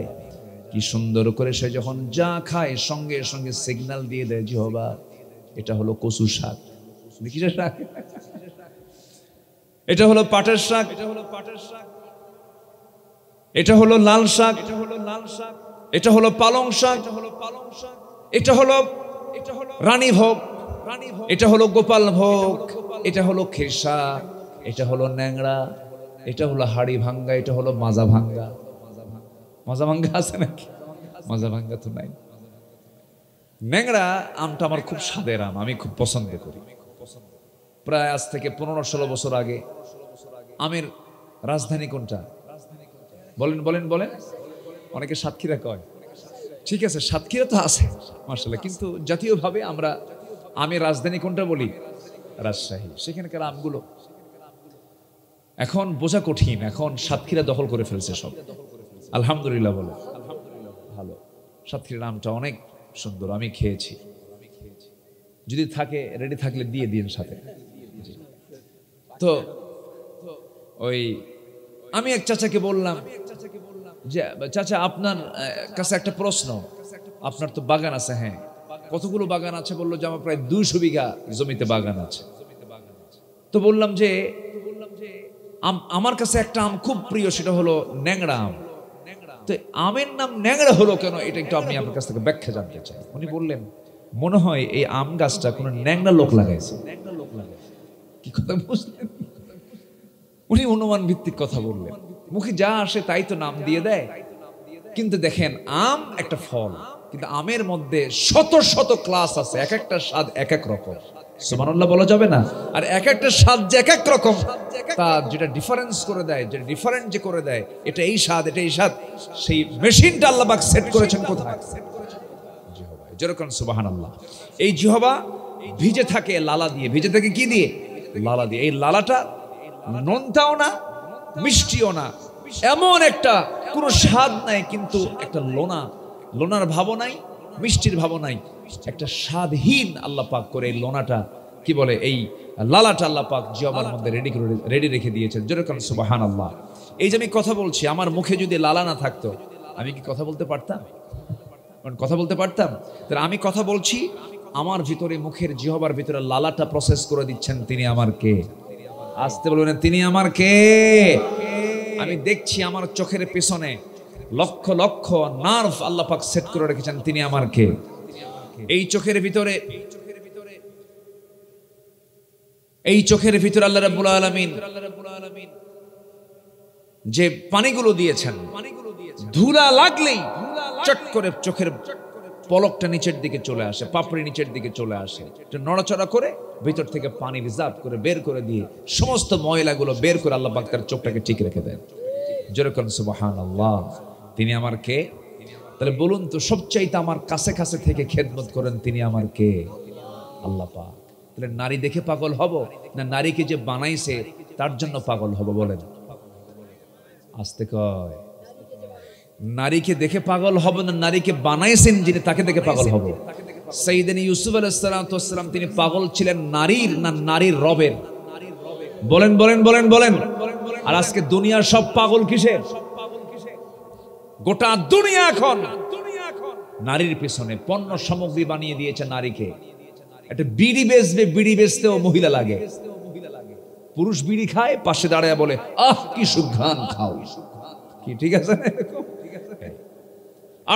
কি সুন্দর করে সে যখন যা খায় সঙ্গে সঙ্গে সিগন্যাল দিয়ে দেয় জিহ্বা, এটা হলো কচু শাক, কিসের শাক, এটা হলো পাটের শাক, এটা হলো লাল শাক, এটা হলো পালং শাক, এটা হলো রানী ভোগ, এটা হলো গোপাল ভোগ, এটা হলো খেরসা, এটা হলো ন্যাংড়া, এটা হলো হাড়ি ভাঙ্গা, এটা হলো মাজা ভাঙ্গা। মাজা ভাঙ্গা আছে নাকি? মাজা ভাঙ্গা তো নাই। ন্যাংড়া আমটা আমার খুব স্বাদের আম, আমি খুব পছন্দ করি। প্রায় আজ থেকে 15-16 বছর আগে আমের রাজধানী কোনটা বলেন বলেন বলেন? অনেকে সাতক্ষীরা কয়, ঠিক আছে সাতক্ষীরা তো আছে মাশাআল্লাহ, কিন্তু জাতীয়ভাবে আমরা আমের রাজধানী কোনটা বলি? রাজশাহী। সেখানকার আমগুলো এখন বোঝা কঠিন, এখন সাতক্ষীরা দখল করে ফেলছে সব। আলহামদুলিল্লাহ বলে ভালো, সাতক্ষীরার আমটা অনেক সুন্দর, আমি খেয়েছি। যদি থাকে রেডি থাকলে দিয়ে দিন সাথে। তো ওই আমি এক চাচাকে বললাম যে চাচা আপনার কাছে একটা প্রশ্ন, আপনার তো বাগান আছে? হ্যাঁ। কতগুলো বাগান আছে? বললো যে আমার প্রায় 200 বিঘা জমিতে বাগান আছে। তো বললাম যে আমার কাছে একটা আম খুব প্রিয়, সেটা হলো ন্যাংড়া আম। তো আমের নাম ন্যাংড়া হলো কেন, এটা একটু আমি আপনার কাছ থেকে ব্যাখ্যা জানতে চাই। উনি বললেন মনে হয় এই আম গাছটা কোনো ন্যাংড়া লোক লাগাইছে। কি কথা বুঝলেন? উনি অনুমান ভিত্তিক কথা বললেন, মুখে যা আসে তাই তো নাম দিয়ে দেয়। কিন্তু দেখেন আম একটা ফল, কিন্তু আমের মধ্যে শত শত ক্লাস আছে, এক একটা স্বাদ এক এক রকম। সুবহানাল্লাহ বলা যাবে না? আর এক একটা স্বাদ যে এক এক রকম, তার যেটা ডিফারেন্স করে দেয়, যেটা ডিফারেন্ট যে করে দেয়, এটা এই স্বাদ, এটা এই স্বাদ, সেই মেশিনটা আল্লাহ পাক সেট করেছেন কোথায়? জিহ্বায়। যেরকম সুবহানাল্লাহ, এই জিহ্বা ভিজে থাকে লালা দিয়ে। ভিজে থাকে কি দিয়ে? লালা দিয়ে। এই লালাটা নোনতাও না, মিষ্টিও না, এমন একটা কোনো স্বাদ নাই, কিন্তু একটা লোনার ভাবও নাই, মিষ্টির ভাবও নাই, একটা স্বাদহীন আল্লাহ পাক করে এই লোনাটা, কি বলে, এই লালাটা আল্লাহ পাক জিহ্বার মধ্যে রেডি রেখে দিয়েছেন। যেরকম সুবহানাল্লাহ। এই যে আমি কথা বলছি, আমার মুখে যদি লালা না থাকতো আমি কি কথা বলতে পারতাম? কথা বলতে পারতাম? তাহলে আমি কথা বলছি, আমার ভিতরে, মুখের জিহ্বার ভিতরে লালাটা প্রসেস করে দিচ্ছেন, তিনি আমার কে? আসতে বলবেন, তিনি আমার কে? আমি দেখছি আমার চোখের পেছনে লক্ষ লক্ষ নার্ভ আল্লাহ পাক সেট করে রেখেছেন, তিনি আমার কে? এই চোখের ভিতরে আল্লাহ রাব্বুল আলামিন যে পানিগুলো দিয়েছেন, ধুলা লাগলেই চট করে চোখের পলকটা নিচের দিকে চলে আসে, পাপড়ি নিচের দিকে চলে আসে, নড়াচড়া করে ভিতর থেকে পানি রিজার্ভ করে বের করে দিয়ে সমস্ত ময়লাগুলো বের করে আল্লাহ পাক তার চোখটাকে ঠিক রেখে দেন। যেরকম সুবহানাল্লাহ, তিনি আমার কে? তাহলে বলুন তো, সবচাইতে আমার কাছে কাছে থেকে খেদমত করেন, তিনি আমার কে? আল্লাহ পাক। তাহলে নারী দেখে পাগল হব না নারীকে যে বানাইছে তার জন্য পাগল হব? বলেন। আস্তে কয়, নারীকে দেখে পাগল হব না নারীকে বানাইছেন যিনি তাকে দেখে পাগল হব? সাইয়েদনা ইউসুফ আলাইহিস সালাম তিনি পাগল ছিলেন নারীর না নারীর রবের? বলেন বলেন বলেন বলেন। আর আজকে দুনিয়ার সব পাগল কিসের? গোটা দুনিয়া এখন নারীর পিছনে পণ্য সামগ্রী বানিয়ে দিয়েছে নারীকে। একটা বিড়ি বেচবে, বিড়ি বেচতেও মহিলা লাগে। পুরুষ বিড়ি খায়, পাশে দাঁড়ায় বলে আহ কি সুঘ্রাণ খাও, কি ঠিক আছে?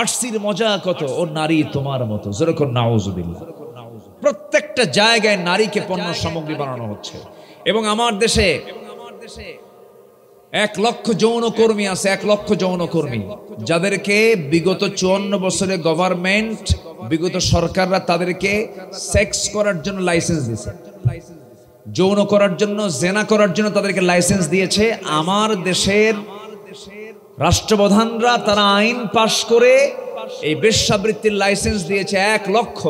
আরসির মজা কত, ও নারী তোমার মতো। যেরকম নাউজুবিল্লাহ, প্রত্যেকটা জায়গায় নারীকে পণ্য সামগ্রী বানানো হচ্ছে। এবং আমার দেশে 1 লক্ষ যৌনকর্মী আছে, 1 লক্ষ যৌনকর্মী, যাদেরকে বিগত 54 বছরে গভর্নমেন্ট, বিগত সরকাররা তাদেরকে সেক্স করার জন্য লাইসেন্স দিয়েছে, যৌন করার জন্য, জেনা করার জন্য তাদেরকে লাইসেন্স দিয়েছে। আমার দেশের রাষ্ট্রপ্রধানরা তারা আইন পাশ করে এই বেশ্যাবৃত্তির লাইসেন্স দিয়েছে 1 লক্ষ।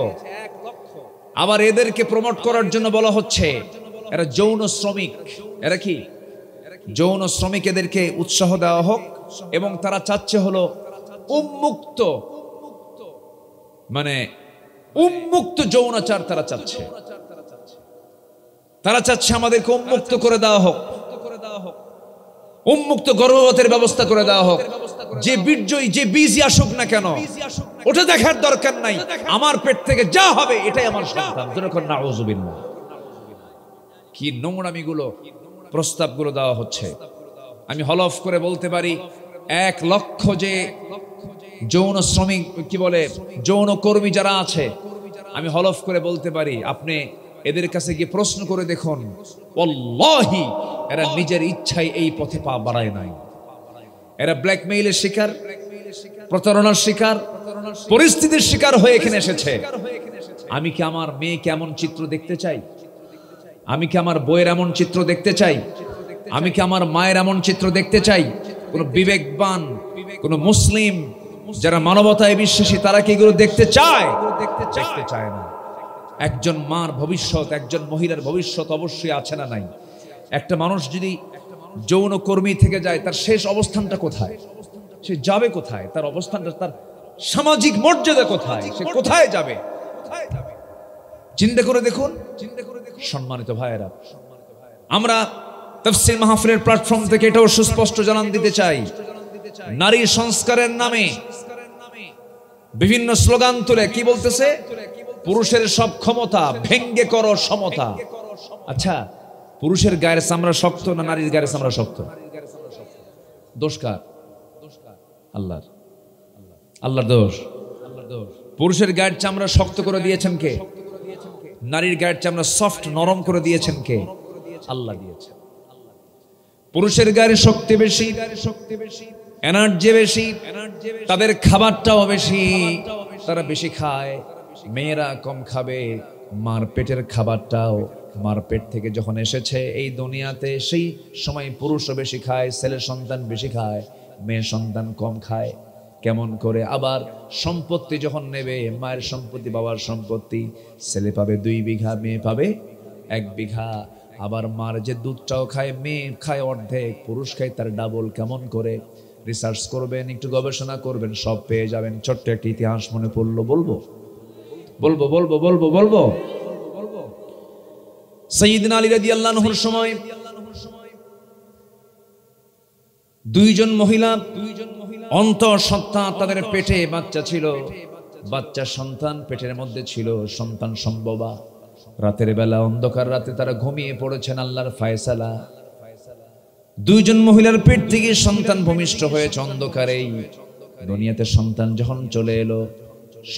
আবার এদেরকে প্রমোট করার জন্য বলা হচ্ছে এরা যৌন শ্রমিক। এরা কি যৌন শ্রমিক? এদেরকে উৎসাহ দেওয়া হোক এবং তারা চাচ্ছে হলো উন্মুক্ত, মানে উন্মুক্ত যৌনাচার তারা চাচ্ছে। তারা চাচ্ছে আমাদেরকে উন্মুক্ত করে দেওয়া হোক, উন্মুক্ত গর্ভপাতের ব্যবস্থা করে দেওয়া হোক। যে বীর্যই, যে বীজই আসুক না কেন ওটা দেখার দরকার নাই, আমার পেট থেকে যা হবে এটাই আমার সন্তান। যখন নাউযুবিল্লাহ, কি নোংরামিগুলো, প্রস্তাবগুলো দেওয়া হচ্ছে। আমি হলফ করে বলতে পারি 1 লক্ষ যে যৌন শ্রমিক, কি বলে, যৌন কর্মী যারা আছে, আমি হলফ করে বলতে পারি আপনি এদের কাছে গিয়ে প্রশ্ন করে দেখুন, ওয়াল্লাহি এরা নিজের ইচ্ছায় এই পথে পা বাড়ায় নাই। এরা ব্ল্যাকমেইলের শিকার, প্রতারণার শিকার, পরিস্থিতির শিকার হয়ে এখানে এসেছে। আমি কি আমার মেয়েকে এমন চিত্র দেখতে চাই? আমি কি আমার বইয়ের এমন চিত্র দেখতে চাই? আমি কি আমার মায়ের এমন চিত্র দেখতে চাই? কোন বিবেকবান, কোন মুসলিম যারা মানবতায় বিশ্বাসী তারা কি এগুলো দেখতে চায়? দেখতে চায় না। একজন মার ভবিষ্যৎ, একজন মহিলার ভবিষ্যৎ অবশ্যই আছে না নাই? একটা মানুষ যদি যৌন কর্মী থেকে যায় তার শেষ অবস্থানটা কোথায়? সে যাবে কোথায়? তার অবস্থানটা, তার সামাজিক মর্যাদা কোথায়? সে কোথায় যাবে? চিন্তা করে দেখুন সম্মানিত ভাইয়েরা। আমরা তাফসীর মাহফিলের প্ল্যাটফর্ম থেকে এটাও সুস্পষ্ট জানান দিতে চাই, নারী সংস্কারের নামে বিভিন্ন স্লোগান তুলে কি বলতেছে? পুরুষের সব ক্ষমতা ভেঙ্গে করো সমতা। আচ্ছা, পুরুষের গায়ের চামড়া শক্ত না নারীর গায়ের চামড়া শক্ত? দোষ কার? আল্লাহর। আল্লাহর দোষ। পুরুষের গায়ের চামড়া শক্ত করে দিয়েছেন কে? নারীর গায়ের চামড়া সফট, নরম করে দিয়েছেন কে? আল্লাহ দিয়েছেন। পুরুষের গায়ের শক্তি বেশি, এনার্জি বেশি, তাদের খাবারটাও বেশি, তারা বেশি খায়। মেয়েরা কম খাবে। মার পেটের খাবারটাও, মার পেট থেকে যখন এসেছে এই দুনিয়াতে সেই সময় পুরুষও বেশি খায়, ছেলে সন্তান বেশি খায়, মেয়ে সন্তান কম খায়। কেমন করে? আবার সম্পত্তি যখন নেবে, মায়ের সম্পত্তি বাবার সম্পত্তি, ছেলে পাবে 2 বিঘা, মেয়ে পাবে 1 বিঘা। আবার মার যে দুধটাও খায়, মেয়ে খায় অর্ধেক, পুরুষ খায় তার ডাবল। কেমন করে? রিসার্চ করবেন, একটু গবেষণা করবেন, সব পেয়ে যাবেন। ছোট্ট একটা ইতিহাস মনে পড়লো, বলবো বলবো বলবো বলবো বলবো সাইয়্যিদনা আলী রাদিয়াল্লাহু আনহুর সময় 2 জন মহিলা অন্তঃসত্ত্বা, তাদের পেটে বাচ্চা ছিল, বাচ্চা সন্তান পেটের মধ্যে ছিল, সন্তান সম্ভবা। রাতের বেলা অন্ধকার রাতে তারা ঘুমিয়ে পড়েছেন, আল্লাহর ফয়সালা। 2 জন মহিলার পেট থেকে সন্তান ভূমিষ্ঠ হয়েছে অন্ধকারেই। দুনিয়াতে সন্তান যখন চলে এলো,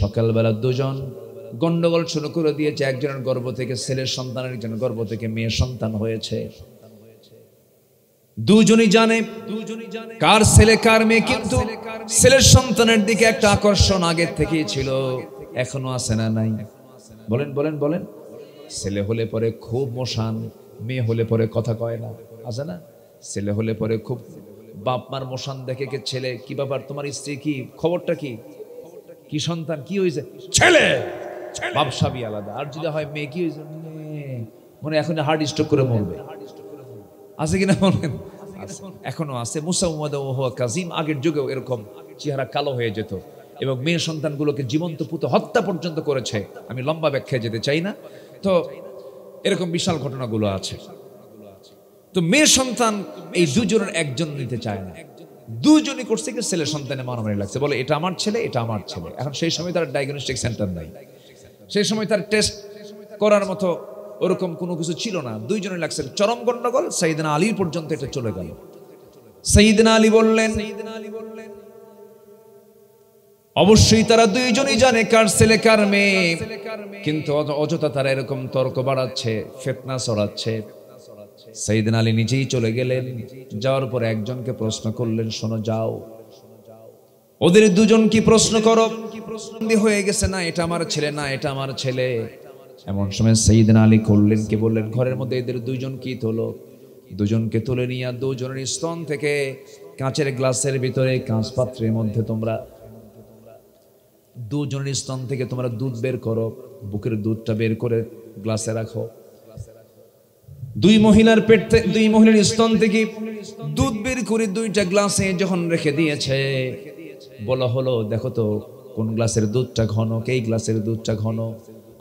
সকালবেলা 2 জন গন্ডগোল শুরু করে দিয়েছে। একজনের গর্ভ থেকে ছেলের সন্তান, একজনের গর্ভ থেকে মেয়ে সন্তান হয়েছে। 2 জনই জানে কার ছেলে কার মেয়ে, কিন্তু ছেলের সন্তানের দিকে একটা আকর্ষণ আগের থেকেই ছিল, এখনো আছে না নাই? বলেন বলেন বলেন। ছেলে হলে পরে খুব মশান, মেয়ে হলে পরে কথা কয় না, আছে না? ছেলে হলে পরে খুব বাপ মার মশান দেখে, কে ছেলে, কি ব্যাপার, তোমার স্ত্রী কি, খবরটা কি, কি সন্তান, কি হয়েছে? ছেলে। বাপসাবি আলাদা। আর যদি হয় মেয়ে, কি হয়েছে? মনে এখন হার্ট স্ট্রোক করে মরবে, আছে কিনা বলেন? এখনো আছে। মুসা উম্মাদা ওয়া হুয়া কাযিম, আগের যুগেও এরকম চেহারা কালো হয়ে যেত এবং মেয়ে সন্তানগুলোকে জীবন্ত পুঁতে হত্যা পর্যন্ত করেছে। আমি লম্বা ব্যাখ্যায় যেতে চাই না। তো এরকম বিশাল ঘটনাগুলো আছে। তো মেয়ে সন্তান এই 2 জনের একজন নিতে চায় না, 2 জনই করছে কি ছেলে সন্তানে মারামারি লাগছে, বলে এটা আমার ছেলে, এটা আমার ছেলে। এখন সেই সময় তার ডায়াগনস্টিক সেন্টার নাই, সেই সময় তার টেস্ট করার মতো ওরকম কোনো কিছু ছিল না। 2 জনের লাগছে, চরম গন্ডগোল। সাইয়েদনা আলী পর্যন্ত এটা চলে গেল। সাইয়েদনা আলী বললেন, অবশ্যই তারা 2 জনই জানে কার ছেলে কার মেয়ে, কিন্তু অযথা তারা এরকম তর্ক বাড়াচ্ছে, ফিতনা ছড়াচ্ছে। সাইয়েদনা আলী নিজেই চলে গেলেন। যাওয়ার পর একজনকে প্রশ্ন করলেন, শোনো যাও ওদের দুজন কি প্রশ্ন করো, হয়ে গেছে না এটা আমার ছেলে, না এটা আমার ছেলে। এমন সময় সাইয়েদনা আলী করলেন কি, বললেন ঘরের মধ্যে এদের দুইজন কি তোলো। দুজনকে তুলে নিয়ে দুজনের স্তন থেকে কাঁচের গ্লাসের ভিতরে, কাঁচ পাত্রের মধ্যে তোমরা দুজনের স্তন থেকে তোমরা দুধ বের করো, বুকের দুধটা বের করে গ্লাসে রাখো। দুই মহিলার পেট থেকে, দুই মহিলার স্তন থেকে দুধ বের করে দুইটা গ্লাসে যখন রেখে দিয়েছে, বলা হলো দেখো তো কোন গ্লাসের দুধটা ঘন, এই গ্লাসের দুধটা ঘন,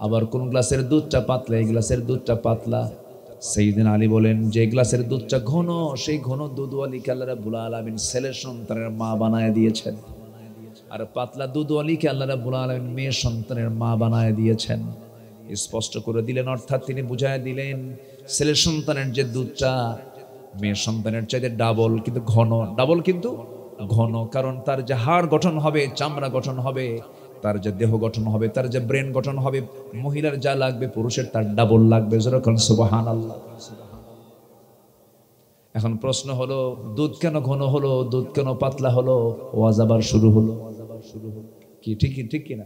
আবার কোন গ্লাসের দুধটা পাতলা, এই গ্লাসের দুধটা পাতলা। সাইয়েদনা আলী বলেন যে গ্লাসের দুধটা ঘন, সেই ঘন দুধওয়ালিকে আল্লাহ রাব্বুল আলামিন ছেলের সন্তানের মা বানায় দিয়েছেন, আর পাতলা দুধওয়ালিকে আল্লাহ রাব্বুল আলামিন মেয়ে সন্তানের মা বানায় দিয়েছেন। স্পষ্ট করে দিলেন, অর্থাৎ তিনি বুঝায় দিলেন ছেলের সন্তানের যে দুধটা মেয়ের সন্তানের চাইতে ডাবল, কিন্তু ঘন, ডাবল কিন্তু ঘন, কারণ তার যে হাড় গঠন হবে, চামড়া গঠন হবে, তার যে দেহ গঠন হবে, তার যে ব্রেন গঠন হবে, মহিলার যা লাগবে পুরুষের তার ডাবল লাগবে। যেরকম সুবহানাল্লাহ। এখন প্রশ্ন হলো দুধ কেন ঘন হলো, দুধ কেন পাতলা হলো? ওয়াজ আবার শুরু হলো। কি ঠিক কিনা?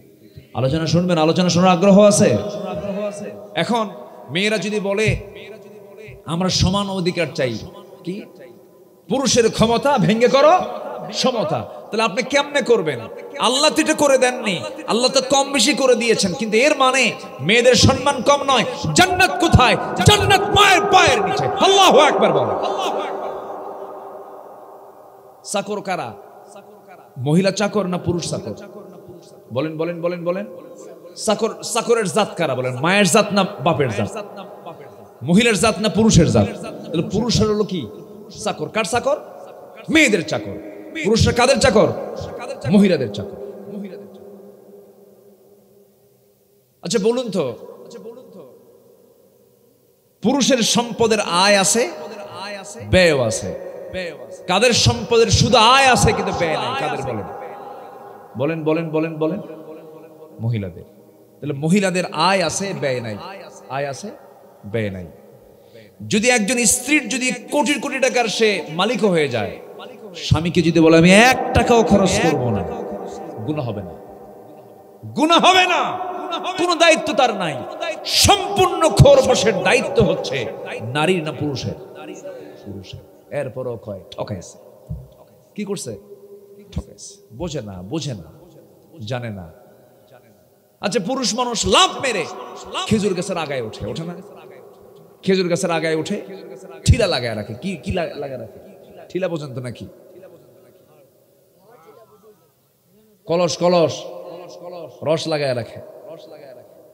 আলোচনা শুনবেন, আলোচনা শোনার আগ্রহ আছে? এখন মেয়েরা যদি বলে আমরা সমান অধিকার চাই, কি পুরুষের ক্ষমতা ভেঙে করো সমতা, তাহলে আপনি কেমনে করবেন? আল্লাহ তো এটা করে দেননি, আল্লাহ তো কম বেশি করে দিয়েছেন, কিন্তু এর মানে মেয়েদের সম্মান কম নয়। জান্নাত কোথায়? জান্নাত মায়ের পায়ের নিচে। আল্লাহু আকবার বলো। চাকর কারা? মহিলা চাকর না পুরুষ চাকর? বলেন বলেন বলেন বলেন। চাকর, চাকরের জাত কারা? বলেন মায়ের জাত না বাপের জাত? মহিলার জাত না পুরুষের জাত? তাহলে পুরুষের হলো কি চাকর। কার চাকর? মেয়েদের চাকর। পুরুষরা কাদের চাকর? মহিলাদের চাকর। আচ্ছা বলুন তো, পুরুষের সম্পদের আয় আছে, ব্যয় আছে। কাদের সম্পদের শুধু আয় আছে কিন্তু ব্যয় নাই? কাদের বলেন? বলেন বলেন বলেন বলেন। মহিলাদের। তাহলে মহিলাদের আয় আছে, ব্যয় নাই। আয় আছে, ব্যয় নাই। যদি একজন স্ত্রীর যদি কোটি কোটি টাকার সে মালিক হয়ে যায়, স্বামীকে যদি বলে আমি 1 টাকাও খরচ করব না, গুনাহ হবে না? গুনাহ হবে না, কোন দায়িত্ব তার নাই। সম্পূর্ণ খরচের দায়িত্ব হচ্ছে নারীর না পুরুষের? পুরুষের। এরপরও কয় ঠকাইছে। কি করছে? ঠকাইছে। বোঝে না, বোঝে না, জানে না। আচ্ছা পুরুষ মানুষ লাভ মেরে খেজুর গাছের আগায় ওঠে, ওঠে না? খেজুর গাছের আগায় উঠে ঠিলা লাগায় রাখে। কি কি লাগায় রাখে? ঠিলা পর্যন্ত নাকি? কলস কলস রস লাগায় রাখে।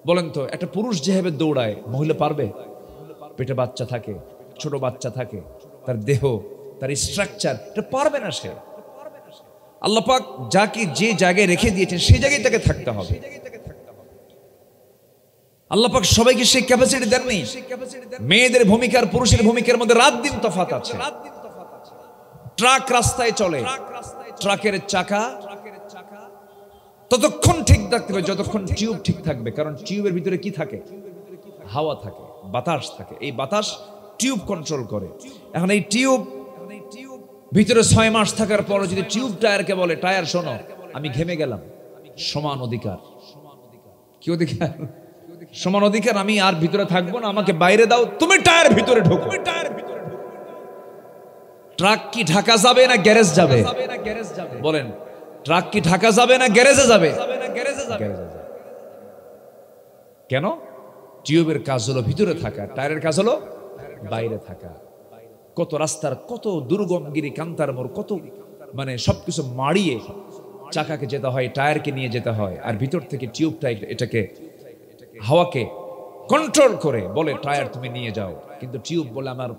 বলেন তো একটা পুরুষ যেভাবে দৌড়ায়, মহিলা পারবে? পেটে বাচ্চা থাকে, ছোট বাচ্চা থাকে, তার দেহ, তার স্ট্রাকচার, এটা পারবে না সে। আল্লাহ পাক যাকে যে জায়গায় রেখে দিয়েছেন সেই জায়গায় তাকে থাকতে হবে। আল্লাহ পাক সবাইকে সেই ক্যাপাসিটি দেননি। মেয়েদের ভূমিকা আর পুরুষের ভূমিকার মধ্যে রাত দিন তফাৎ আছে। ট্রাক রাস্তায় চলে, ট্রাকের চাকা ততক্ষণ ঠিক থাকতে হবে যতক্ষণ টিউব ঠিক থাকবে, কারণ টিউবের ভিতরে কি থাকে? হাওয়া থাকে, বাতাস থাকে। এই বাতাস টিউব কন্ট্রোল করে। এখন এই টিউব ভিতরে 6 মাস থাকার পর যদি টিউব টায়ারকে বলে টায়ার শোনো আমি ঘেমে গেলাম, সমান অধিকার। কি অধিকার? সমান অধিকার, আমি আর ভিতরে থাকবো না, আমাকে বাইরে দাও, তুমি টায়ার ভিতরে ঢোকো। ট্রাক কি ঢাকা যাবে না গ্যারেজ যাবে? বলেন ট্রাক কি ঢাকা যাবে না গ্যারেজে যাবে? কেন? টিউবের কাজ হলো ভিতরে থাকা, টায়ারের কাজ হলো বাইরে থাকা। কত রাস্তার কত দুর্গমগিরি কান্তার মোড়, কত মানে সবকিছু মাড়িয়ে চাকাকে যেতে হয়, টায়ারকে নিয়ে যেতে হয়, আর ভিতর থেকে টিউবটা এটাকে হাওয়াকে কন্ট্রোল করে বলে টায়ার তুমি নিয়ে যাও। কিন্তু টিউব বলে আমার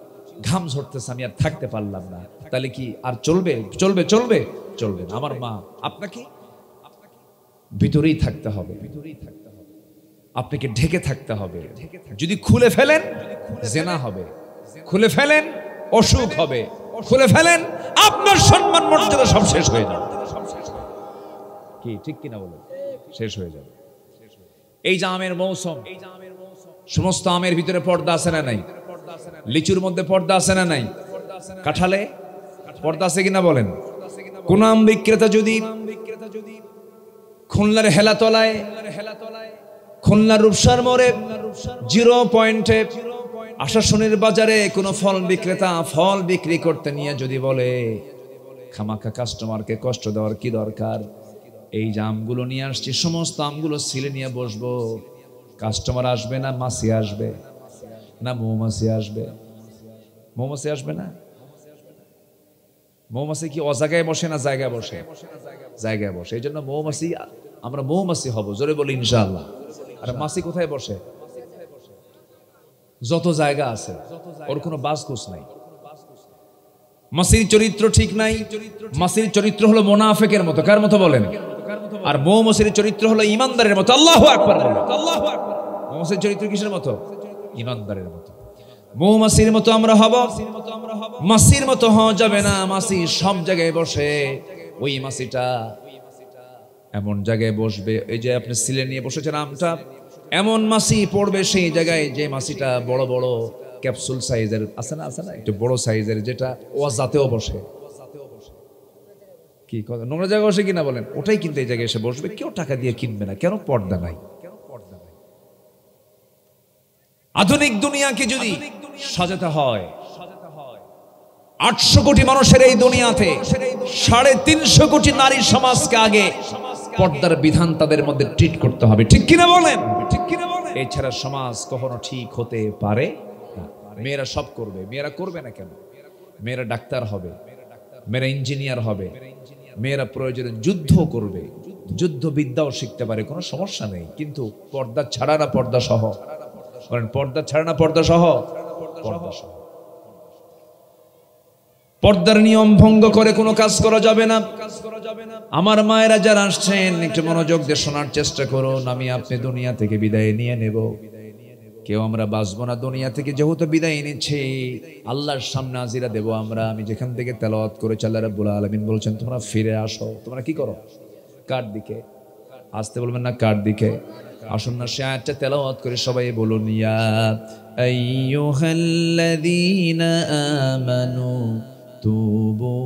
ঘাম ঝরতেছে, আমি আর থাকতে পারলাম না। তাহলে কি আর চলবে? চলবে চলবে চলবে না। আমার মা, আপনাকে ভিতরেই থাকতে হবে, আপনাকে ঢেকে থাকতে হবে। যদি খুলে ফেলেন জেনা হবে, খুলে ফেলেন অসুখ হবে, খুলে ফেলেন আপনার সম্মান মর্যাদা সব শেষ হয়ে যাবে। কি ঠিক কিনা বলেন? শেষ হয়ে যাবে। এই যে আমের মৌসুম, সমস্ত আমের ভিতরে পর্দা আছে না নাই? লিচুর মধ্যে পর্দা আছে না নাই? কাঁঠালে পর্দা আছে কিনা বলেন? কোন আম বিক্রেতা যদি খুলনার হেলাতলায়, খুলনার রূপসার মোড়ে 0 পয়েন্টে আশাশুনির বাজারে কোন ফল বিক্রেতা ফল বিক্রি করতে নিয়ে যদি বলে খামাখা কাস্টমারকে কষ্ট দেওয়ার কি দরকার, এই যে আমগুলো নিয়ে আসছি সমস্ত আমগুলো সিলে নিয়ে বসবো, কাস্টমার আসবে না মাছি আসবে না মৌমাছি আসবে? মৌমাছি আসবে না? মৌমাছি কি অজায়গায় বসে না জায়গায় বসে? জায়গায় বসে। এই জন্য মৌমাছি, আমরা মৌমাছি হব, জোরে বলি ইনশাআল্লাহ। আর মাছি কোথায় বসে? যত জায়গা আছে, ওর কোনো বাসকুস নাই। মাছির চরিত্র ঠিক নাই। মাছির চরিত্র হলো মুনাফিকের মতো। কার মতো বলেন? আর মৌমাছির চরিত্র হলো ইমানদারের মতো। আল্লাহু আকবার বলেন। মৌমাছির চরিত্র কিসের মতো? ইমানদারের মতো। মৌমাছির মতো আমরা হব, মাছির মতো হওয়া যাবে না। মাছি সব জায়গায় বসে, ওই মাছিটা এমন জায়গায় বসবে, এই যে আপনি সিলে নিয়ে বসেছেন আমটা, এমন মাছি পড়বে সেই জায়গায় যে মাছিটা বড় বড় ক্যাপসুল সাইজের আছে না, একটু বড় সাইজের, যেটা ওয়াজাতেও বসে। কি কথা, নোংরা জায়গায় বসে কিনা বলেন? ওটাই কিন্তু এই জায়গায় এসে বসবে, কেউ টাকা দিয়ে কিনবে না। কেন? পর্দা নাই। আধুনিক দুনিয়াকে যদি সাজাতে হয়, 800 কোটি মানুষের এই দুনিয়াতে 350 কোটি নারী সমাজকে আগে পর্দার বিধান তাদের মধ্যে ট্রিট করতে হবে। ঠিক কিনা বলেন? এছাড়া সমাজ কখনো ঠিক হতে পারে না। মেয়েরা সব করবে। মেয়েরা করবে না কেন? মেয়েরা ডাক্তার হবে, মেয়েরা ইঞ্জিনিয়ার হবে, মেয়েরা প্রয়োজনে যুদ্ধ করবে, যুদ্ধ বিদ্যাও শিখতে পারে, কোনো সমস্যা নেই। কিন্তু পর্দা ছাড়া না পর্দা সহ? কারণ পর্দা ছাড়া না পর্দা সহ? পর্দা সহ। পর্দার নিয়ম ভঙ্গ করে কোনো কাজ করা যাবে না। আমার মায়েরা যারা আসছেন একটু মনোযোগ দিয়ে শোনার চেষ্টা করুন। আমি আপনি দুনিয়া থেকে বিদায় নিয়ে নেব, কেউ আমরা বাঁচবো না। দুনিয়া থেকে যেহেতু বিদায় নিচ্ছি, আল্লাহর সামনে হাজিরা দেব আমরা। আমি যেখান থেকে তেলাওয়াত করেছি, আল্লাহ রাব্বুল আলামিন বলছেন তোমরা ফিরে আসো। তোমরা কি করো? কার দিকে? আসতে বলবেন না, কার দিকে? আসুন না সে আয়াতটা তেলাওয়াত করে সবাই বলুন, ইয়া আইয়ুহাল্লাযীনা আমানু তুবু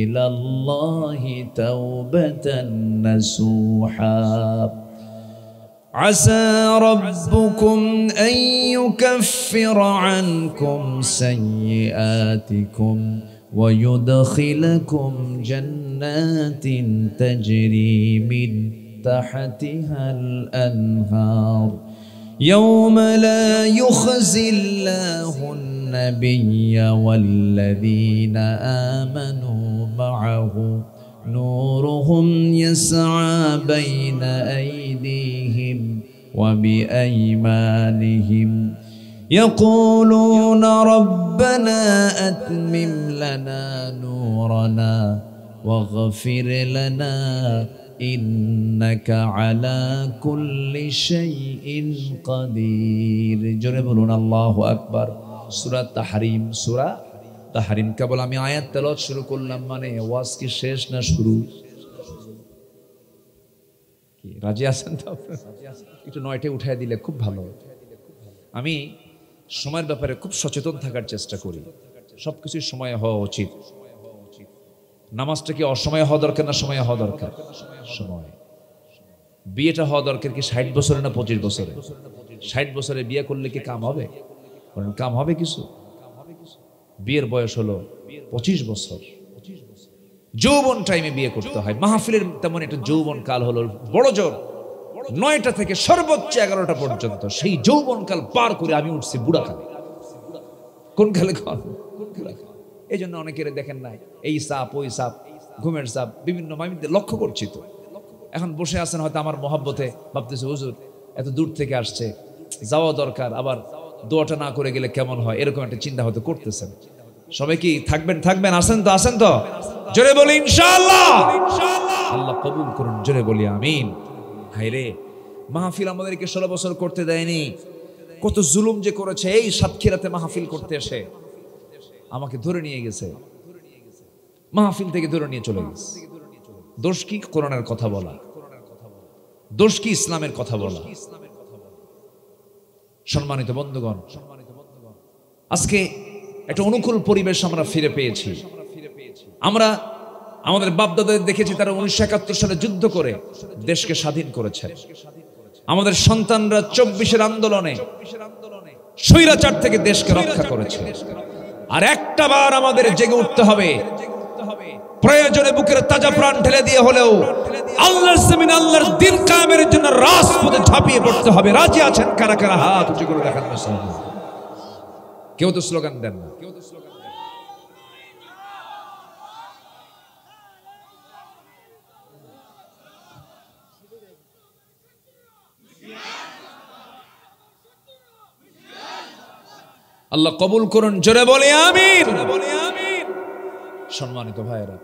ইলাল্লাহি তাওবাতান নাসুহা আসা রাব্বুকুম আন ইউকাফফিরা আনকুম সাইয়্যাতিকুম ওয়া ইউদখিলাকুম জান্নাতিন তাজরি মিন তাহতিহাল আনহার ইয়াওমা লা ইউখজিল্লাহুন النبي والذين آمنوا معه نورهم يسعى بين أيديهم وبأيمانهم يقولون ربنا أتمم لنا نورنا واغفر لنا إنك على كل شيء قدير جربون الله أكبر সূরা তাহরিম। সূরা তাহরিম। কেবল আমি আয়াত তেলাওয়াত শুরু করলাম মানে ওয়াজ কি শেষ না শুরু? কি রাজি আছেন তো আপনারা? একটু 9টে উঠায় দিলে খুব ভালো। আমি সময়ের ব্যাপারে খুব সচেতন থাকার চেষ্টা করি। সবকিছু সময়ে হওয়া উচিত। নামাজটা কি অসময়ে হওয়া দরকার না সময়ে হওয়া দরকার? সময়। বিয়েটা হওয়া দরকার কি 60 বছরে না 25 বছরে? 60 বছরে বিয়ে করলে কি কাম হবে? কাম হবে কিছু? বিয়ের বয়স হলো 25 বছর। যৌবন টাইমে বিয়ে করতে হয়। মাহফিলের তেমন একটা যৌবন কাল হলো বড় জোর 9টা থেকে সর্বোচ্চ 11টা পর্যন্ত। সেই যৌবন কাল পার করে আমি উঠছি বুড়া কালে। কোন কালে? এই জন্য অনেকের দেখেন নাই এই সাপ ওই সাপ, ঘুমের সাপ, বিভিন্ন মামিদের লক্ষ্য করছি তো। এখন বসে আছেন হয়তো আমার মহব্বতে, ভাবতেছে হুজুর এত দূর থেকে আসছে, যাওয়া দরকার, আবার দোয়াটা না করে গেলে কেমন হয়, এরকম একটা চিন্তা হয়তো করতেছেন। সবাই কি থাকবেন? আসেন তো? জোরে বলি ইনশাআল্লাহ। আল্লাহ কবুল করুন, জোরে বলি আমিন। হায়রে, মাহফিল আমাদেরকে 16 বছর করতে দেয়নি। কত জুলুম যে করেছে। এই সাতক্ষীরাতে মাহফিল করতে এসে আমাকে ধরে নিয়ে গেছে, মাহফিল থেকে ধরে নিয়ে চলে গেছে। দোষ কি? কোরআনের কথা বলা। দোষ কি? ইসলামের কথা বলা। সম্মানিত বন্ধুগণ, আজকে একটা অনুকূল পরিবেশ আমরা ফিরে পেয়েছি। আমরা আমাদের বাপ-দাদাদের দেখেছি তারা 1971 সালে যুদ্ধ করে দেশকে স্বাধীন করেছে। আমাদের সন্তানরা 24-এর আন্দোলনে স্বৈরাচার থেকে দেশকে রক্ষা করেছে। আর একটা বার আমাদের জেগে উঠতে হবে, প্রয়োজনে বুকের তাজা প্রাণ ঢেলে দিয়ে হলেও আল্লাহর জমিনে আল্লাহর দ্বীন কায়েমের জন্য রাজপথে ঝাঁপিয়ে পড়তে হবে। রাজি আছেন কারা কারা? হাত উঁচু করে দেখান। কেউ তো স্লোগান দেন না। আল্লাহ কবুল করুন, জোরে বলি আমিন। সম্মানিত ভাইয়েরা,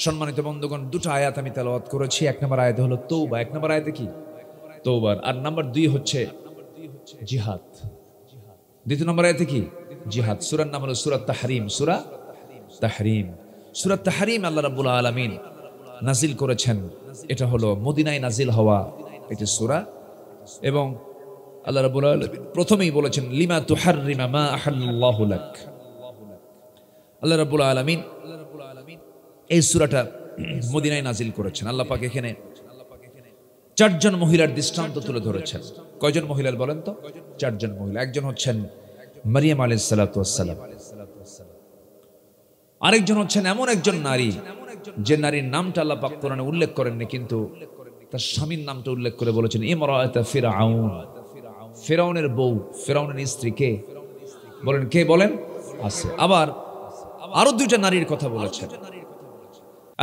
সম্মানিত বন্ধুগণ, দুটো আয়াত আমি তেলাওয়াত করেছি। এক নম্বর আয়াত হলো তওবা। এক নম্বর আয়াতে কি? তওবা। আর নাম্বার 2 হচ্ছে জিহাদ। দ্বিতীয় নম্বর আয়াতে কি? জিহাদ। সূরার নাম হলো সূরা তাহরিম। সূরা তাহরিম। সূরা তাহরিম আল্লাহ রাব্বুল আলামিন নাজিল করেছেন। এটা হলো মদিনায় নাজিল হওয়া একটি সূরা। এবং আল্লাহ রাব্বুল আলামিন প্রথমেই বলেছেন লিমা তুহাররিমা মা আহাল্লাল্লাহু লাক। আল্লাহ রাব্বুল আলামিন এই সূরাটা মদিনায় নাজিল করেছেন। আল্লাহ পাক এখানে 4 জন মহিলার দৃষ্টান্ত তুলে ধরেছেন। কয়জন মহিলার বলেন তো? 4 জন মহিলা। একজন হচ্ছেন মারিয়াম আলাইহিস সালাতু ওয়াস সালাম। আরেকজন হচ্ছেন এমন একজন নারী যে নারীর নামটা আল্লাহ পাক কোরআনে উল্লেখ করেননি, কিন্তু তার স্বামীর নামটা উল্লেখ করে বলেছেন ইমরাআত ফিরআউন। ফিরআউনের বউ, ফিরআউনের স্ত্রী কে? বলেন কে? বলেন আছে। আবার আরো 2টা নারীর কথা বলেছেন।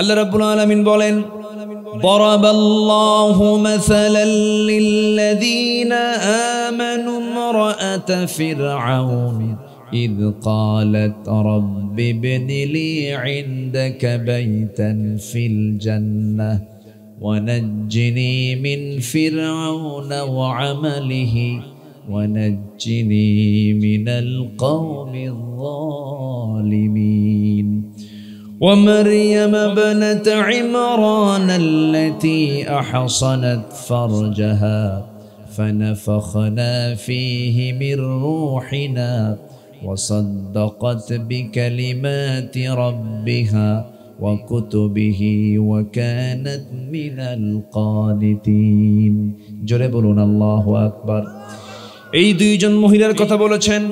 আল্লাহ রাব্বুল আলামিন বলেন দরাবাল্লাহু মাসালাল লিল্লাযীনা আমানু ইমরাআত ফিরআউন إذ قالت رب ابن لي عندك بيتا في الجنة ونجني من فرعون وعمله ونجني من القوم الظالمين ومريم ابنة عمران التي أحصنت فرجها فنفخنا فيه من روحنا وصدقت بكلمات ربها وكتبه وكانت من القانتين জোরে বলুন আল্লাহু আকবার। এই 2 জন মহিলার কথা বলেছেন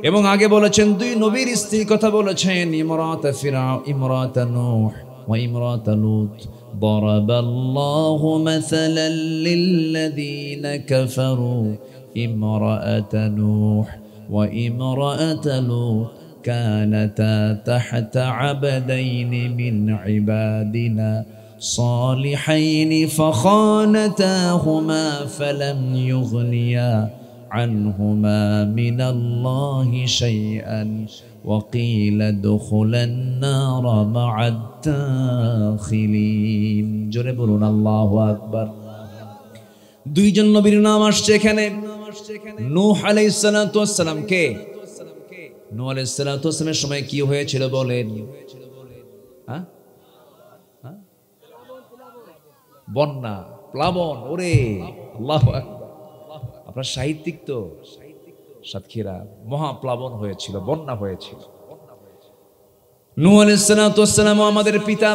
এবং আগে বলেছেন 2 নবীর স্ত্রীর কথা বলেছেন ইমরাত ফিরআউন, ইমরাত নূহ ওয়া ইমরাত লূত। ضرب الله مثلا للذين كفروا امرأة نوح وامرأة لوط كانتا تحت عبدين من عبادنا صالحين فخانتاهما فلم يغنيا عنهما من الله شيئا وقيل ادخلا النار مع الداخلين জোরে বলুন আল্লাহু আকবার। 2 জন নবীর নাম আসছে এখানে। নূহ আলাইহিস সালাতু ওয়াস সালাম কে? নূহ আলাইহিস সালাতু ওয়াস সালামের সময় কি হয়েছিল বলেন? হ্যাঁ, বন্যা, প্লাবন। ওরে আল্লাহু আকবার। আপনার সাহিত্যিক তো সাতক্ষীরা, মহাপ্লাবন হয়েছিল, বন্যা হয়েছিল। নূহ আলাইহিস সালাতু ওয়াস সালাম আমাদের পিতা।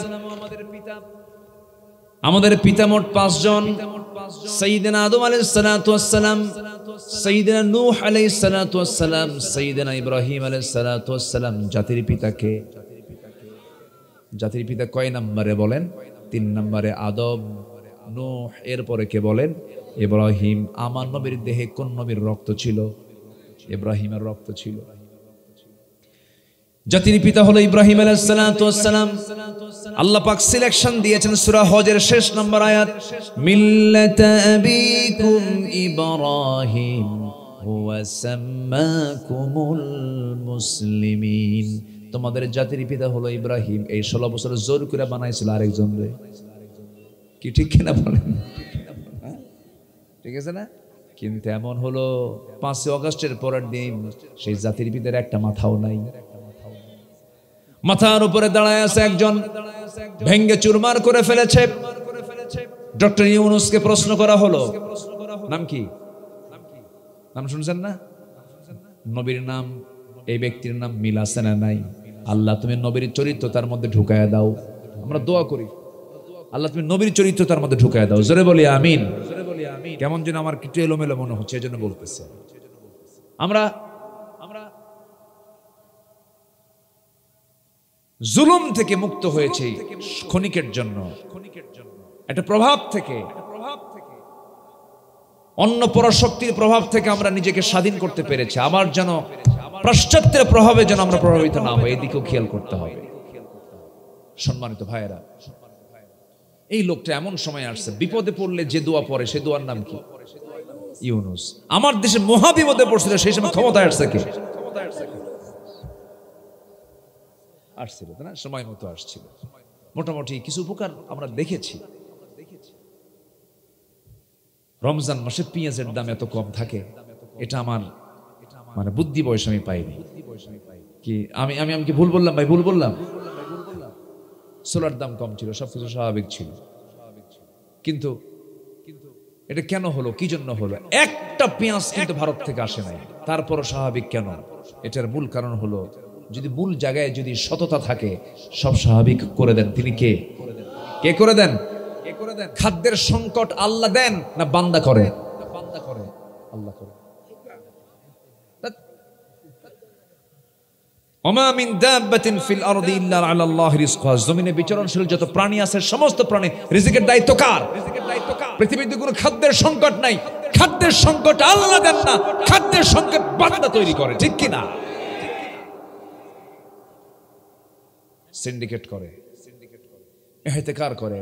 আমাদের পিতা মোট 5 জন। সাইয়েদনা আদম আলাইহিস সালাতু ওয়াস সালাম, সাইয়েদনা নূহ আলাইহিস সালাতু ওয়াস সালাম, সাইয়েদনা ইব্রাহিম আলাইহিস সালাতু ওয়াস সালাম। জাতির পিতা কে? জাতির পিতা কয় নম্বরে বলেন? 3 নম্বরে আদম, নূহ, এরপরে কে বলেন? ইব্রাহিম। আমার নবীর দেহে কোন নবীর রক্ত ছিল? ইব্রাহিমের রক্ত ছিল। জাতির পিতা হলো ইব্রাহিম আলাইহিস সালাতু ওয়াস সালাম। আল্লাহ পাক সিলেকশন দিয়েছেন সূরা হজের শেষ নম্বর আয়াত, মিল্লাতা আবিকুম ইব্রাহিম হুয়া সাম্মাকুমুল মুসলিমিন। তোমাদের জাতির পিতা হলো ইব্রাহিম। এই 16 বছর জোর করে বানাইছিল আরেকজন রে। কি ঠিক কিনা বলেন? ঠিক আছে না? কিন্তু এমন হলো 5 আগস্টের পরের দিন সেই জাতির পিতার একটা মাথাও নাই। মাথার উপরে দাঁড়ায় আছে একজন, ভেঙ্গে চুরমার করে ফেলেছে। ডক্টর ইউনূসকে প্রশ্ন করা হলো, নাম কি? নাম শুনছেন না? নবীর নাম এই ব্যক্তির নাম মিল আছে না নাই? আল্লাহ তুমি নবীর চরিত্র তার মধ্যে ঢুকায়া দাও। আমরা দোয়া করি, আল্লাহ তুমি নবীর চরিত্র তার মধ্যে ঢুকায়া দাও। জোরে বলি আমিন। কেমন যেন আমার কিছু এলোমেলো মনে হচ্ছে, এজন্য বলতেছে। আমরা জুলুম থেকে মুক্ত হয়েছে ক্ষণিকের জন্য, একটা প্রভাব থেকে, অন্য পরাশক্তির প্রভাব থেকে আমরা নিজেকে স্বাধীন করতে পেরেছি। আমার যেন পাশ্চাত্যের প্রভাবে যেন আমরা প্রভাবিত না হই, এদিকেও খেয়াল করতে হবে। সম্মানিত ভাইয়েরা, এই লোকটা এমন সময় আসছে, বিপদে পড়লে যে দোয়া পড়ে সে দোয়ার নাম কি? ইউনুস। আমার দেশে মহা বিপদে পড়ছিল, সেই সময় ক্ষমতায় আসছে কে? আসছিল না, সময় মতো আসছিল। মোটামুটি কিছু উপকার আমরা দেখেছি। রমজান মাসে পেঁয়াজের দাম এত কম থাকে, এটা আমার মানে বুদ্ধি বয়স আমি পাইনি। কি আমি আমি আমি কি ভুল বললাম ভাই? ভুল বললাম? সোলার দাম কম ছিল, সবকিছু স্বাভাবিক ছিল, কিন্তু এটা কেন হলো? কি জন্য হলো? একটা পেঁয়াজ কিন্তু ভারত থেকে আসে নাই, তারপরও স্বাভাবিক কেন? এটার মূল কারণ হলো, যদি মূল জায়গায় যদি সততা থাকে, সব স্বাভাবিক করে দেন। তিনি কে? কে করে দেন? খাদ্যের সংকট আল্লাহ দেন না বান্দা করে? আল্লাহ করে। ওমা মিন দাব্বাতিন ফিল আরদি ইল্লা আলাল্লাহি রিজকুহা। জমিনে বিচরণশীল যত প্রাণী আছে, সমস্ত প্রাণী রিজিকের দায়িত্ব কার? পৃথিবীতে কোনো খাদ্যের সংকট নাই, খাদ্যের সংকট আল্লাহ দেন না, খাদ্যের সংকট বান্দা তৈরি করে, ঠিক কি না? সিন্ডিকেট করে, ইহতিকার করে,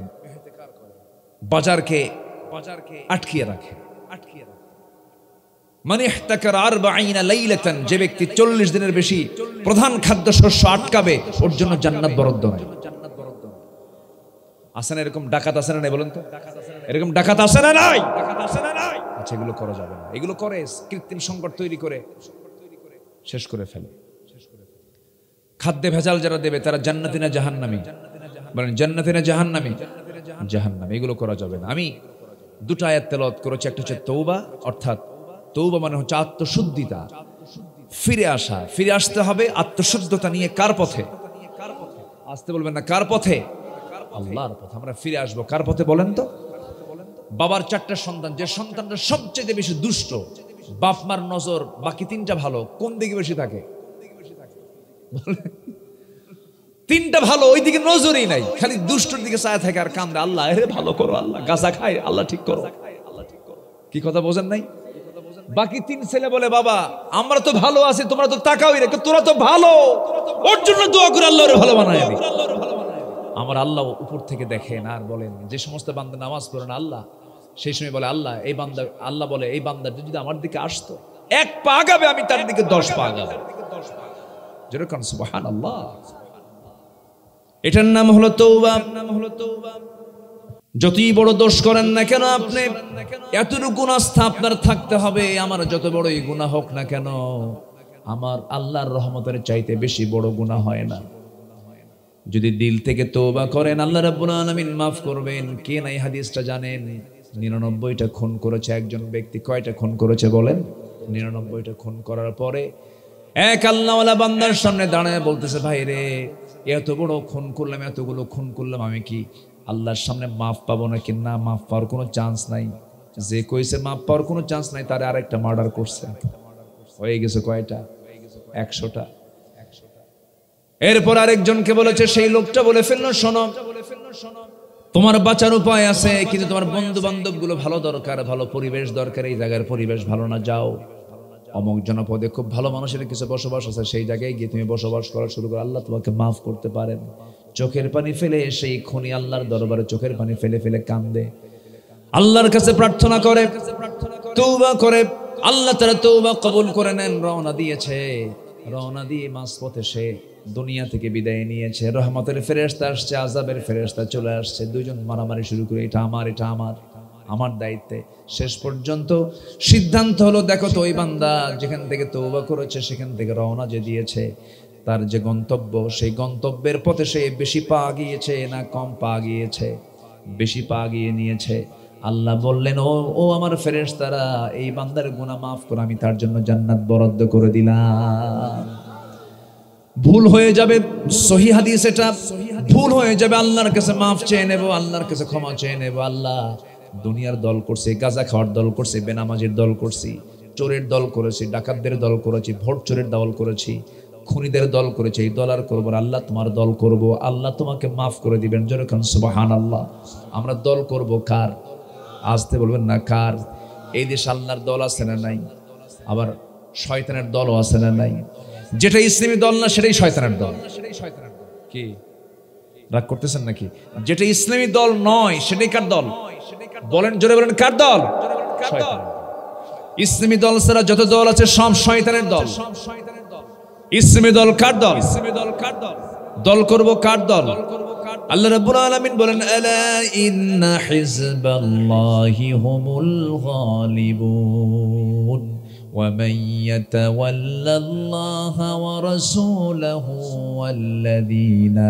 বাজারকে আটকিয়ে রাখে। মানে ইহতাকার 40 লাইলাতান, যে ব্যক্তি 40 দিনের বেশি প্রধান খাদ্য শস্য আটকাবে, ওর জন্য জান্নাত বরাদ্দ নাই। আছে না এরকম ডাকাত? আছে না নাই বলেন তো? এরকম ডাকাত আছে না নাই? আচ্ছা, এগুলো করা যাবে না। এগুলো করে কৃত্রিম সংকট তৈরি করে শেষ করে ফেলে। খাদ্যে ভেজাল যারা দেবে তারা জান্নাতি না জাহান্নামী? বলেন জান্নাতি না জাহান্নামী? জাহান্নামী। এগুলো করা যাবে না। আমি দুটো আয়াত তেলাওয়াত করেছি। একটা হচ্ছে তওবা, অর্থাৎ তওবা মানে হচ্ছে আত্মশুদ্ধিতা, ফিরে আসা। ফিরে আসতে হবে আত্মশুদ্ধতা নিয়ে। কার পথে? আসতে বলবেন না, কার পথে? আল্লাহর পথে। আমরা ফিরে আসবো কার পথে বলেন তো? বাবার 4টা সন্তান, যে সন্তানটা সবচেয়ে বেশি দুষ্ট, বাপ মার নজর বাকি 3টা ভালো, কোন দিকে বেশি থাকে? 3টা ভালো, ওই দিকে নজরই নাই, খালি দুষ্টর দিকে চায় থাকে আর কান্দে, আল্লাহ এরে ভালো করো, আল্লাহ গাঁজা খায়, আল্লাহ ঠিক করো। কি কথা বোঝেন নাই? বাকি 3 ছেলে বলে, বাবা আমরা তো ভালো আছি, তোমরা তো তাকাওই রে, তোরা তো ভালো, ওর জন্য দোয়া করে আল্লাহরে ভালো বানায় দিই। আমার আল্লাহ উপর থেকে দেখেন আর বলেন, যে সমস্ত বান্দা নামাজ পড়ে না আল্লাহ, সেই সময় বলে আল্লাহ এই বান্দা, আল্লাহ বলে এই বান্দা যদি আমার দিকে আসতো 1 পা আগাবে, আমি তার দিকে 10 পা আগাবো। যেরকম সুবহানাল্লাহ। এটার নাম হলো তওবা। যতই বড় দোষ করেন না কেন আপনি, এতটুকু আস্থা আপনার থাকতে হবে, আমার যত বড়ই গুনাহ হোক না কেন, আমার আল্লাহর রহমতের চাইতে বেশি বড় গুনাহ হয় না। যদি দিল থেকে তওবা করেন, আল্লাহ রাব্বুল আলামিন মাফ করবেন। কে নাই হাদিসটা জানেন? 99টা খুন করেছে একজন ব্যক্তি। কয়টা খুন করেছে বলেন? 99টা খুন করার পরে এক আল্লাহওয়ালা বান্দার সামনে দাঁড়ায় বলতেছে, ভাই রে, এত বড় খুন করলাম, এতগুলো খুন করলাম, আমি কি আল্লাহর সামনে মাফ পাবো নাকি? না, মাফ পাওয়ার কোনো চান্স নাই। যে কইছে মাফ পাওয়ার কোনো চান্স নাই, তারে আরেকটা মার্ডার করছে। হয়ে গেছে কয়টা? 100টা। এরপর আরেকজনকে বলেছে, সেই লোকটা বলে ফেললো, শোনো, তোমার বাঁচার উপায় আছে, কিন্তু তোমার বন্ধু বান্ধব গুলো ভালো দরকার, ভালো পরিবেশ দরকার। এই জায়গার পরিবেশ ভালো না, যাও অমুক জনপদে খুব ভালো মানুষের কিছু বসবাস আছে, সেই জায়গায় গিয়ে তুমি বসবাস করা শুরু করো, আল্লাহ তোমাকে মাফ করতে পারেন। চোখের পানি ফেলে সেই খুনি আল্লাহর দরবারে চোখের পানি ফেলে ফেলে কান্দে, আল্লাহর কাছে প্রার্থনা করে, তওবা করে। আল্লাহ তাআলা তওবা কবুল করে নেন। রওনা দিয়েছে, রওনা দিয়ে মাঝপথে সে দুনিয়া থেকে বিদায় নিয়েছে। রহমতের ফেরেশতা আসছে, আযাবের ফেরেশতা চলে আসছে। দুইজন মারামারি শুরু করে, এটা আমার, এটা আমার, আমার দায়িত্বে। শেষ পর্যন্ত সিদ্ধান্ত হলো, দেখো তো ওই বান্দা যেখান থেকে তওবা করেছে, সেখান থেকে রওনা যে দিয়েছে, তার যে গন্তব্য, সেই গন্তব্যের পথে সে বেশি পা গিয়েছে না কম পা গিয়েছে? বেশি পা গিয়ে নিয়েছে। আল্লাহ বললেন, ও আমার ফেরেশতারা, এই বান্দার গুনাহ মাফ করে আমি তার জন্য জান্নাত বরাদ্দ করে দিলাম। ভুল হয়ে যাবে, সহি হাদিস এটা, ভুল হয়ে যাবে, আল্লাহর কাছে মাফ চেয়ে নেব, আল্লাহর কাছে ক্ষমা চেয়ে নেব। আল্লাহ, দুনিয়ার দল করছি, গাঁজা খাওয়ার দল করছি, বেনামাজির দল করছি, চোরের দল করেছি, ডাকাতদের দল করেছি, ভোট চোরের দল করেছি, খুনিদের দল করেছি, এই দল আর করবো না। আল্লাহ তোমার দল করব, আল্লাহ তোমাকে মাফ করে দিবেন। যেরকম সুবহানাল্লাহ। আমরা দল করব কার? আসতে বলবেন না কার? এই দেশে আল্লাহর দল আছে না নাই? আবার শয়তানের দলও আছে না নাই? যেটা ইসলামী দল না সেটাই শয়তানের দল। কি রাগ করতেছেন নাকি? যেটা ইসলামী দল নয় সেটাই কার দল? বলেন, জোরে বলেন, কার দল? শয়তানের। ইসলামী দল ছাড়া যত দল আছে সব শয়তানের দল। ইসলামী দল কার দল? দল করব কার দল? আল্লাহ রাব্বুল আলামিন বলেন, আলা ইন্না হিজবাল্লাহি হুমুল গালিবুন ওয়া মান ইয়াতাওয়াল্লাল্লাহা ওয়া রাসূলাহু ওয়াল্লাযীনা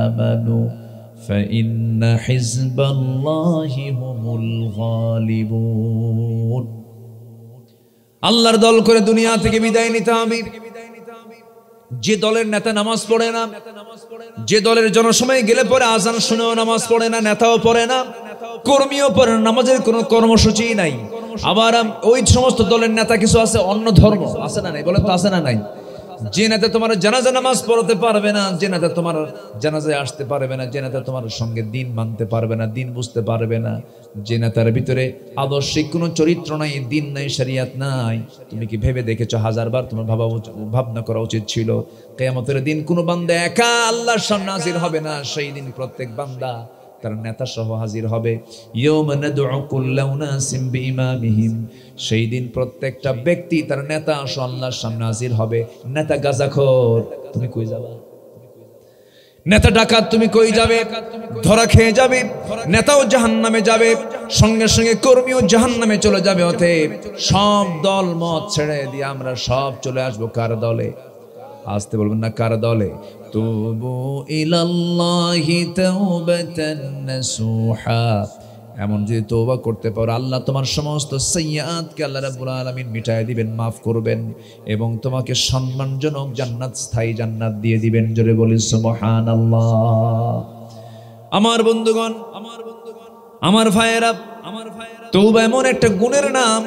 আমানু ফাইন্না হিজবাল্লাহি হুমুল গালিবুন। আল্লাহর দল করে দুনিয়া থেকে বিদায় নিতে হবে। যে দলের নেতা নামাজ পড়ে না, যে দলের জনসময় গেলে পরে আজান শুনেও নামাজ পড়ে না, নেতাও পড়ে না, কর্মীও পড়ে না, নামাজের কোনো কর্মসূচি নাই। আবার ওই সমস্ত দলের নেতা কিছু আছে অন্য ধর্ম, আছে না নাই? বলেন তো, আছে না নাই? যে নেতা তোমার জানাজা নামাজ পড়াতে পারবে না, যে নেতা তোমার জানাজায় আসতে পারবে না, যে নেতা তোমার সঙ্গে দিন মানতে পারবে না, দিন বুঝতে পারবে না, যে নেতার ভিতরে আদর্শিক কোনো চরিত্র নাই, দিন নাই, শরিয়াত নাই, তুমি কি ভেবে দেখেছো? হাজারবার তোমার ভাবনা করা উচিত ছিল। কিয়ামতের দিন কোনো বান্দা একা আল্লাহর সামনে হাজির হবে না, সেই দিন প্রত্যেক বান্দা তার নেতা সহ হাজির হবে। ইয়াউমা নাদউ কুল্লা উনাসিম বিইমামিহিম, সেই দিন প্রত্যেকটা ব্যক্তি তার নেতা সহ আল্লাহর সামনে হাজির হবে। নেতা গাঁজাখোর, তুমি কই যাবা? নেতা ডাকাত, তুমি কই যাবে? ধরা খেয়ে যাবে। নেতাও জাহান্নামে যাবে, সঙ্গে সঙ্গে কর্মীও জাহান্নামে চলে যাবে। অতএব সব দল মত ছেড়ে দিয়ে আমরা সব চলে আসবো কার দলে? আসতে বলবেন না, কার দলে? তুবু ইলাল্লাহি তাওবাতান নাসুহা, এমন যদি তওবা করতে পারো, আল্লাহ তোমার সমস্ত সাইয়্যাতকে আল্লাহ রাব্বুল আলামিন মিটায় দিবেন, মাফ করবেন, এবং তোমাকে সম্মানজনক জান্নাত, স্থায়ী জান্নাত দিয়ে দিবেন। জোরে বলি সুবহানাল্লাহ। আমার বন্ধুগণ, আমার ভাইয়েরা, তওবা এমন একটা গুণের নাম,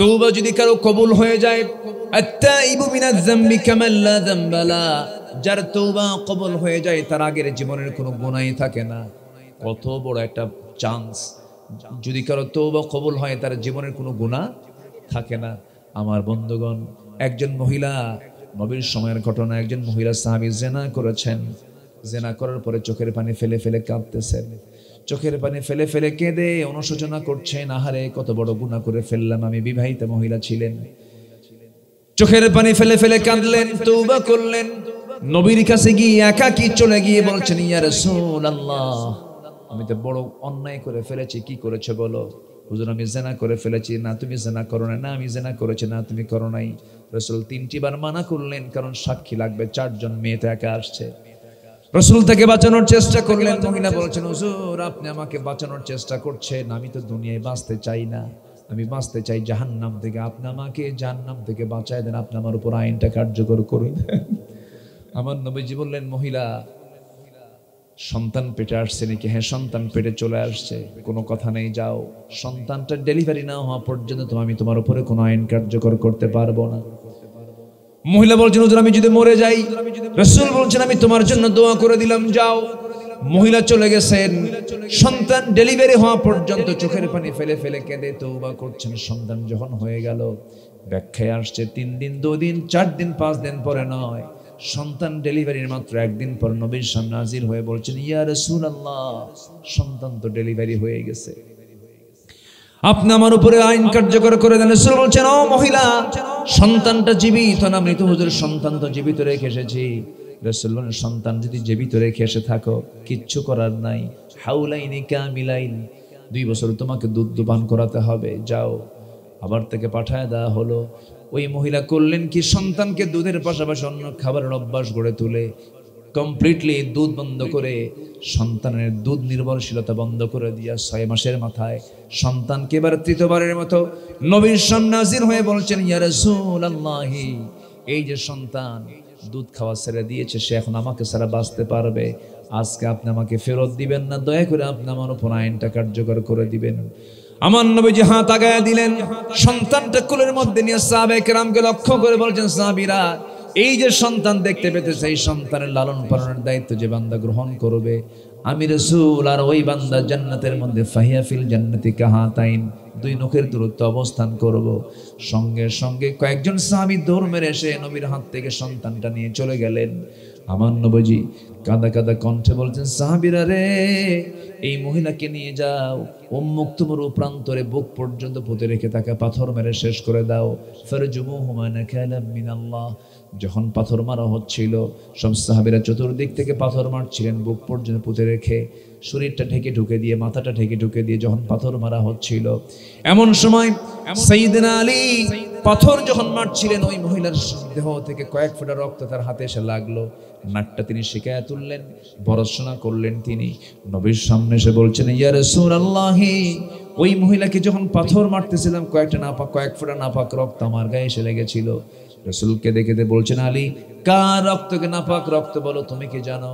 তওবা যদি কারো কবুল হয়ে যায়, আত-তাইবু মিনাজ যামবি কামান লা যামবা লা, যার তওবা কবুল হয়ে যায় তার আগের জীবনের কোনো গুনাহই থাকে না। কত বড় একটা চান্স! যদি কারো তওবা কবুল হয় তার জীবনের কোনো গুনাহ থাকে না। আমার বন্ধুগণ, একজন মহিলা, নবীর সময়ের ঘটনা, একজন মহিলা সাহাবী জিনা করেছেন। জিনা করার পরে চোখের পানি ফেলে ফেলে কাঁদতেছেন, চোখের পানি ফেলে ফেলে কেঁদে অনুশোচনা করছেন, আহারে কত বড় গুনাহ করে ফেললাম। আমি বিবাহিতা মহিলা ছিলেন, চোখের পানি ফেলে ফেলে কাঁদলেন, তওবা করলেন। নবীর কাছে গিয়ে একাকী চলে গিয়ে বলছেন, ইয়া রাসূলুল্লাহ, আমি তো বড় অন্যায় করে ফেলেছি। কি করেছে বলো? হুজুর, আমি জিনা করে ফেলেছি। না, তুমি জিনা করো না। না, আমি জিনা করেছি। না, তুমি করো নাই। রাসূল 3টি বার মানা করলেন, কারণ সাক্ষী লাগবে, 4 জন মেয়ে তো একা আসছে। রাসূল তাকে বাঁচানোর চেষ্টা করলেন। মহিলা বলছেন, হুজুর, আপনি আমাকে বাঁচানোর চেষ্টা করছেন, আমি তো দুনিয়ায় বাঁচতে চাই না, আমি বাঁচতে চাই জাহান্নাম থেকে। আপনি আমাকে জাহান্নাম থেকে বাঁচায় দেন, আপনি আমার উপর আইনটা কার্যকর করুন। আমার নবীজি বললেন, মহিলা, সন্তান পেটে আসছে নাকি? হ্যাঁ, সন্তান পেটে চলে আসছে, কোনো কথা নেই, যাও। সন্তানটা ডেলিভারি না হওয়া পর্যন্ত আমি তোমার উপরে কোনো আইন কার্যকর করতে পারবো না। মহিলা বলছেন, হুজুর, আমি যদি মরে যাই? রাসূল বলছেন, আমি তোমার জন্য দোয়া করে দিলাম, যাও। মহিলা চলে গেছেন। সন্তান ডেলিভারি হওয়া পর্যন্ত চোখের পানি ফেলে ফেলে কেঁদে তওবা করছেন। সন্তান যখন হয়ে গেল, ব্যাখ্যায় আসছে 3 দিন, 2 দিন, 4 দিন, 5 দিন পরে নয়, সন্তান ডেলিভারির মাত্র 1 দিন পর নবীর সামনে হাজির হয়ে বলছেন, ইয়া রাসূলুল্লাহ, সন্তান তো ডেলিভারি হয়ে গেছে, আপনি আমার উপরে আইন কার্যকর করে দেন। রাসূল বলছেন, ও মহিলা, সন্তানটা জীবিত না মৃত? হুজুর, সন্তান তো জীবিত রেখে এসেছি। রাসূল বলেন, সন্তান যদি জীবিত রেখে এসে থাকো, কিচ্ছু করার নাই। হাউলাইনি কামিলাইন, 2 বছর তোমাকে দুধ পান করাতে হবে, যাও। আবার থেকে পাঠায় দেওয়া হলো। ওই মহিলা করলেন কি, সন্তানকে দুধের পাশাপাশি অন্য খাবারের অভ্যাস গড়ে তুলে কমপ্লিটলি দুধ বন্ধ করে, সন্তানের দুধ নির্ভরশীলতা বন্ধ করে দিয়া 6 মাসের মাথায় সন্তানকে এবার 3য়বারের মতো নবীর সামনে হাজির হয়ে বলছেন, ইয়া রাসূলুল্লাহ, এই যে সন্তান, দুধ খাওয়া ছেড়ে দিয়েছে, সে এখন আমাকে ছাড়া বাঁচতে পারবে। আজকে আপনি আমাকে ফেরত দিবেন না, দয়া করে আপনি আমার উপর আইনটা কার্যকর করে দিবেন। আমার নবীজি হাত আগায়া দিলেন, সন্তানটা কোলের মধ্যে নিয়ে সাহাবায়ে কেরামকে লক্ষ্য করে বলছেন, সাহাবীরা এই যে সন্তান দেখতে পেতেছে, এই সন্তানের লালন পালনের দায়িত্ব যে বান্দা গ্রহণ করবে, আমি রাসূল আর ওই বান্দা জান্নাতের মধ্যে ফাহিয়া ফিল জান্নাতি কাহাতাইন, দুই নখের দূরত্ব অবস্থান করব। সঙ্গে সঙ্গে কয়েকজন সাহাবী দৌড় মেরে এসে নবীর হাত থেকে সন্তানটা নিয়ে চলে গেলেন। আমার নবীজি কাঁদা কাঁদা কণ্ঠে বলছেন, সাহাবীরা রে, এই মহিলাকে নিয়ে যাও, উম্মুক তুমরু প্রান্তরে বুক পর্যন্ত পুঁতে রেখে তাকে পাথর মেরে শেষ করে দাও। ফারজুমুহুমা নাকালাম মিনাল্লাহ। যখন পাথর মারা হচ্ছিল, সব সাহাবীরা চতুর্দিক থেকে পাথর মারছিলেন, বুক পর্যন্ত পুঁতে রেখে, শরীরটা ঢেকে ঢুকে দিয়ে, মাথাটা ঢেকে ঢুকে দিয়ে যখন পাথর মারা হচ্ছিল, এমন সময় সাইয়েদনা আলী পাথর যখন মারছিলেন, ওই মহিলার দেহ থেকে কয়েক ফোঁটা রক্ত তার হাতে এসে লাগলো। নাকটা তিনি শিকায়া তুললেন, ভর্ৎসনা করলেন। তিনি নবীর সামনে এসে বলছেন, ইয়া রাসূলুল্লাহ, ওই মহিলাকে যখন পাথর মারতেছিলাম, কয়েক ফোঁটা নাপাক রক্ত আমার গায়ে এসে লেগেছিল। রাসূলকে দেখে বলছেন, আলী, কার রক্তকে নাপাক রক্ত বলো, তুমি কি জানো?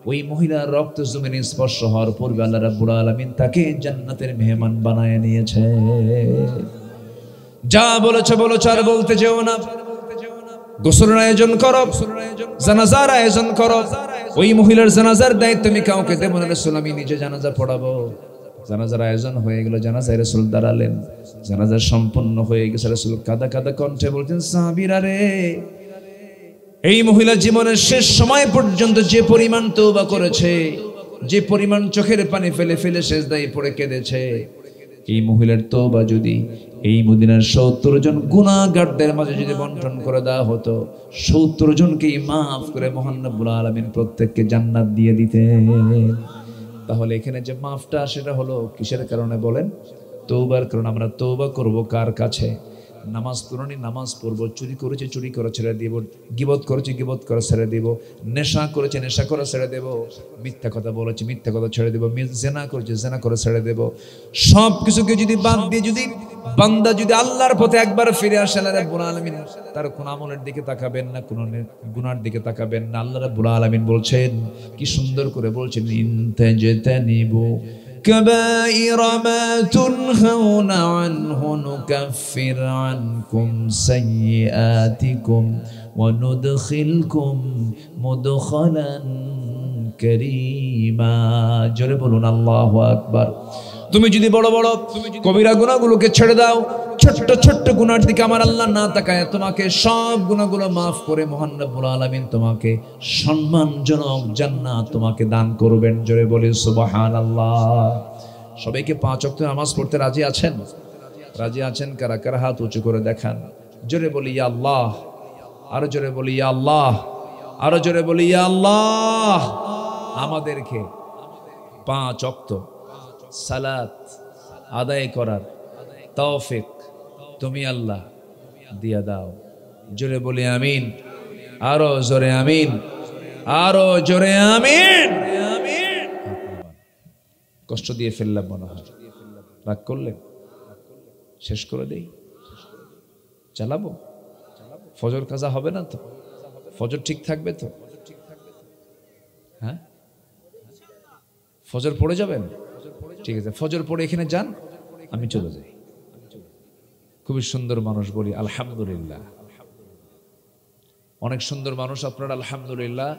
ওই মহিলার রক্ত জমিনে স্পর্শ হওয়ার পূর্বে আল্লাহ রাব্বুল আলামিন তাকে জান্নাতের মেহমান বানায় নিয়েছে। যা বলেছে বলেছ, আর বলতে যেও না। গোসলের আয়োজন করো, জানাজার আয়োজন করো। ওই মহিলার জানাজার দায়িত্ব আমি কাউকে দেব না রাসূল, আমি নিজে জানাজা পড়াবো। জানাজার আয়োজন হয়ে গেল, জানাজায় রাসূল দাঁড়ালেন। জানাজা সম্পন্ন হয়ে গেছে। রাসূল কাঁদা কাঁদা কণ্ঠে বলছেন, সাহাবীরা রে, এই মহিলা জীবনের শেষ সময় পর্যন্ত যে পরিমাণ তওবা করেছে, যে পরিমাণ চোখের পানি ফেলে ফেলে সেজদায় পড়ে কেঁদেছে, এই মহিলার তওবা যদি এই মদিনার ৭০ জন গুনাহগারদের মাঝে যদি বন্টন করে দেওয়া হতো, ৭০ জনকেই মাফ করে মহান রব্বুল আলামিন প্রত্যেককে জান্নাত দিয়ে দিতেন। তাহলে এখানে যে মাফটা, সেটা হলো কিসের কারণে বলেন? তওবার কারণে। আমরা তওবা করব কার কাছে? নামাজ পড়নি, নামাজ পড়বো। চুরি করেছে, চুরি করে ছেড়ে দিব। গীবত করেছে, গীবত করে ছেড়ে দিব। নেশা করেছে, নেশা করে ছেড়ে দেব। মিথ্যা কথা বলেছে, মিথ্যা কথা ছেড়ে দেব। জেনা করেছে, জেনা করে ছেড়ে দেব। সব কিছুকে যদি বাদ দিয়ে যদি বান্দা যদি আল্লাহর পথে একবার ফিরে আসে, আল্লাহ রাব্বুল আলামিন তার কোন আমলের দিকে তাকাবেন না, কোন গুনার দিকে তাকাবেন না। আল্লাহ রাব্বুল আলামিন বলছেন, কি সুন্দর করে বলছেন, ইনতাজতানিবু كبائر ما تنهون عنه نكفر عنكم سيئاتكم وندخلكم مدخلا كريما। জোরে বলুন আল্লাহু আকবার। তুমি যদি বড় বড় কবিরা গুনাহগুলোকে ছেড়ে দাও, ছোট্ট ছোট্ট গুনার দিকে আমার আল্লাহ না তাকায়, তোমাকে সব গুনাহগুলো মাফ করে মহান রব্বুল আলামিন তোমাকে সম্মানজনক জান্নাত তোমাকে দান করবেন। জোরে বলি সুবহানাল্লাহ। সবাইকে 5 ওয়াক্ত নামাজ পড়তে রাজি আছেন? রাজি আছেন কারা কারা? হাত উঁচু করে দেখান। জোরে বলি ইয়া আল্লাহ। আরো জোরে বলি ইয়া আল্লাহ। আরো জোরে বলি ইয়া আল্লাহ। আমাদেরকে 5 ওয়াক্ত সালাত আদায় করার তৌফিক তুমি আল্লাহ দিয়া দাও। জোরে বলি আমিন। আরো জোরে আমিন। আরো জোরে আমিন। কষ্ট দিয়ে ফেললাম মনে হয়, রাগ করলেন? শেষ করে দেই, চালাবো। ফজর কাজা হবে না তো? ফজর ঠিক থাকবে তো? হ্যাঁ, ফজর পড়ে যাবেন? ঠিক আছে, ফজর পড়ে এখানে যান, আমি চলে যাই। খুবই সুন্দর মানুষ, বলি আলহামদুলিল্লাহ। অনেক সুন্দর মানুষ আপনারা, আলহামদুলিল্লাহ।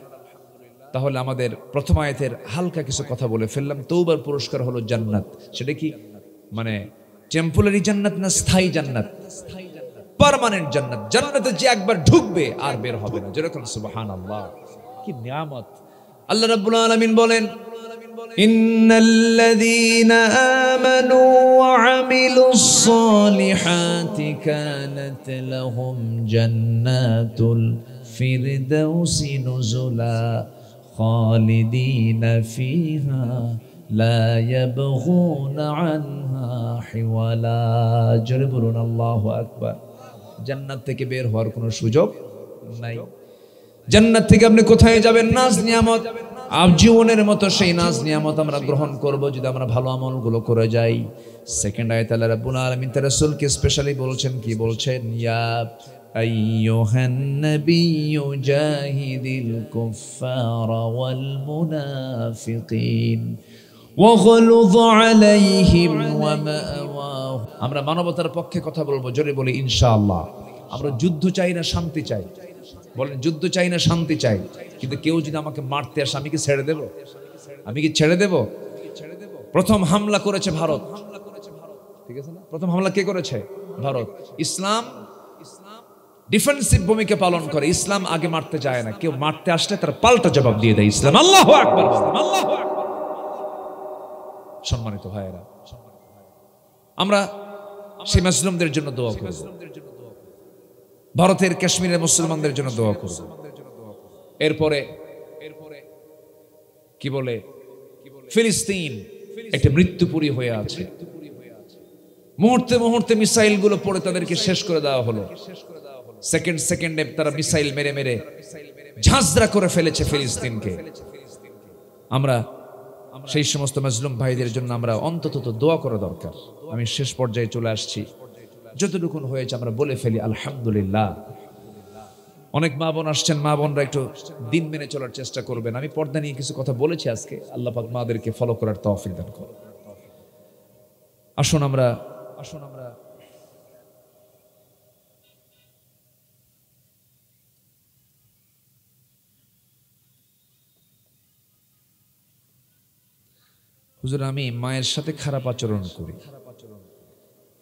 তাহলে আমাদের প্রথম আয়াতের হালকা কিছু কথা বলে ফেললাম। তওবার পুরস্কার হলো জান্নাত। সেটা কি মানে টেম্পোরারি জান্নাত না স্থায়ী জান্নাত? পার্মানেন্ট জান্নাত। জান্নাতে যে একবার ঢুকবে আর বের হবে না। যেরকম সুবহানাল্লাহ, কি নিয়ামত। আল্লাহ রাব্বুল আলামিন বলেন, ইন্নাল্লাযীনা আমানু ওয়া আমিলুস সালিহাতি কানাত লাহুম জান্নাতুল ফিরদাউসি নুজুলা খালিদিনা ফিহা লা ইয়াবগুনা আনহা হিওয়ালা। জোরে বলুন আল্লাহু আকবার। জান্নাত থেকে বের হওয়ার কোনো সুযোগ নাই। জান্নাত থেকে আপনি কোথায় যাবেন? নাজ নিয়ামত, জীবনের মতো সেই নাজ নিয়ামত আমরা গ্রহণ করব যদি আমরা ভালো আমলগুলো করে যাই। সেকেন্ড আয়াতে আল্লাহ রাব্বুল আলামিন তার রাসূলকে স্পেশালি বলছেন, কি বলছেন? ইয়া আইয়ুহান নাবিয়্যু জাহিদিল কুফফারা ওয়াল মুনাফিকিন ওয়াগলুয আলাইহিম ওয়া মাওয়াহুম। আমরা মানবতার পক্ষে কথা বলবো, জোরে বলি ইনশাআল্লাহ। আমরা যুদ্ধ চাই না, শান্তি চাই। বলেন, যুদ্ধ চাই না, শান্তি চাই। কিন্তু কেউ যদি আমাকে মারতে আসে, আমি কি ছেড়ে দেব? আমি কি ছেড়ে দেব? প্রথম হামলা করেছে ভারত, ঠিক আছে না? প্রথম হামলা কে করেছে? ভারত। ইসলাম ডিফেন্সিভ ভূমিকা পালন করে। ইসলাম আগে মারতে যায় না, কেউ মারতে আসলে তার পাল্টা জবাব দিয়ে দেয় ইসলাম। আল্লাহু আকবার, আল্লাহু আকবার। সম্মানিত ভাইয়েরা, আমরা সেই মুসলিমদের জন্য দোয়া করব, ভারতের কাশ্মীরের মুসলমানদের জন্য দোয়া করব। এরপরে কি বলে, ফিলিস্তিন একটা মৃত্যুপুরী হয়ে আছে। মুহূর্তে মুহূর্তে মিসাইল গুলো পড়ে তাদেরকে শেষ করে দেওয়া হলো। সেকেন্ডে তারা মিসাইল মেরে মেরে ঝাঁঝরা করে ফেলেছে ফিলিস্তিনকে। আমরা সেই সমস্ত মুসলিম ভাইদের জন্য আমরা অন্তত দোয়া করা দরকার। আমি শেষ পর্যায়ে চলে আসছি, যতটুকু হয়েছে আমরা বলে ফেলি আলহামদুলিল্লাহ। অনেক মা বোন আসছেন, মা বোনরা একটু দিন মেনে চলার চেষ্টা করবেন। আমি পর্দা নিয়ে কিছু কথা বলেছি আজকে, আল্লাহ পাক মাদেরকে ফলো করার তৌফিক দান করুন। আসুন আমরা হুজুর, আমি মায়ের সাথে খারাপ আচরণ করি,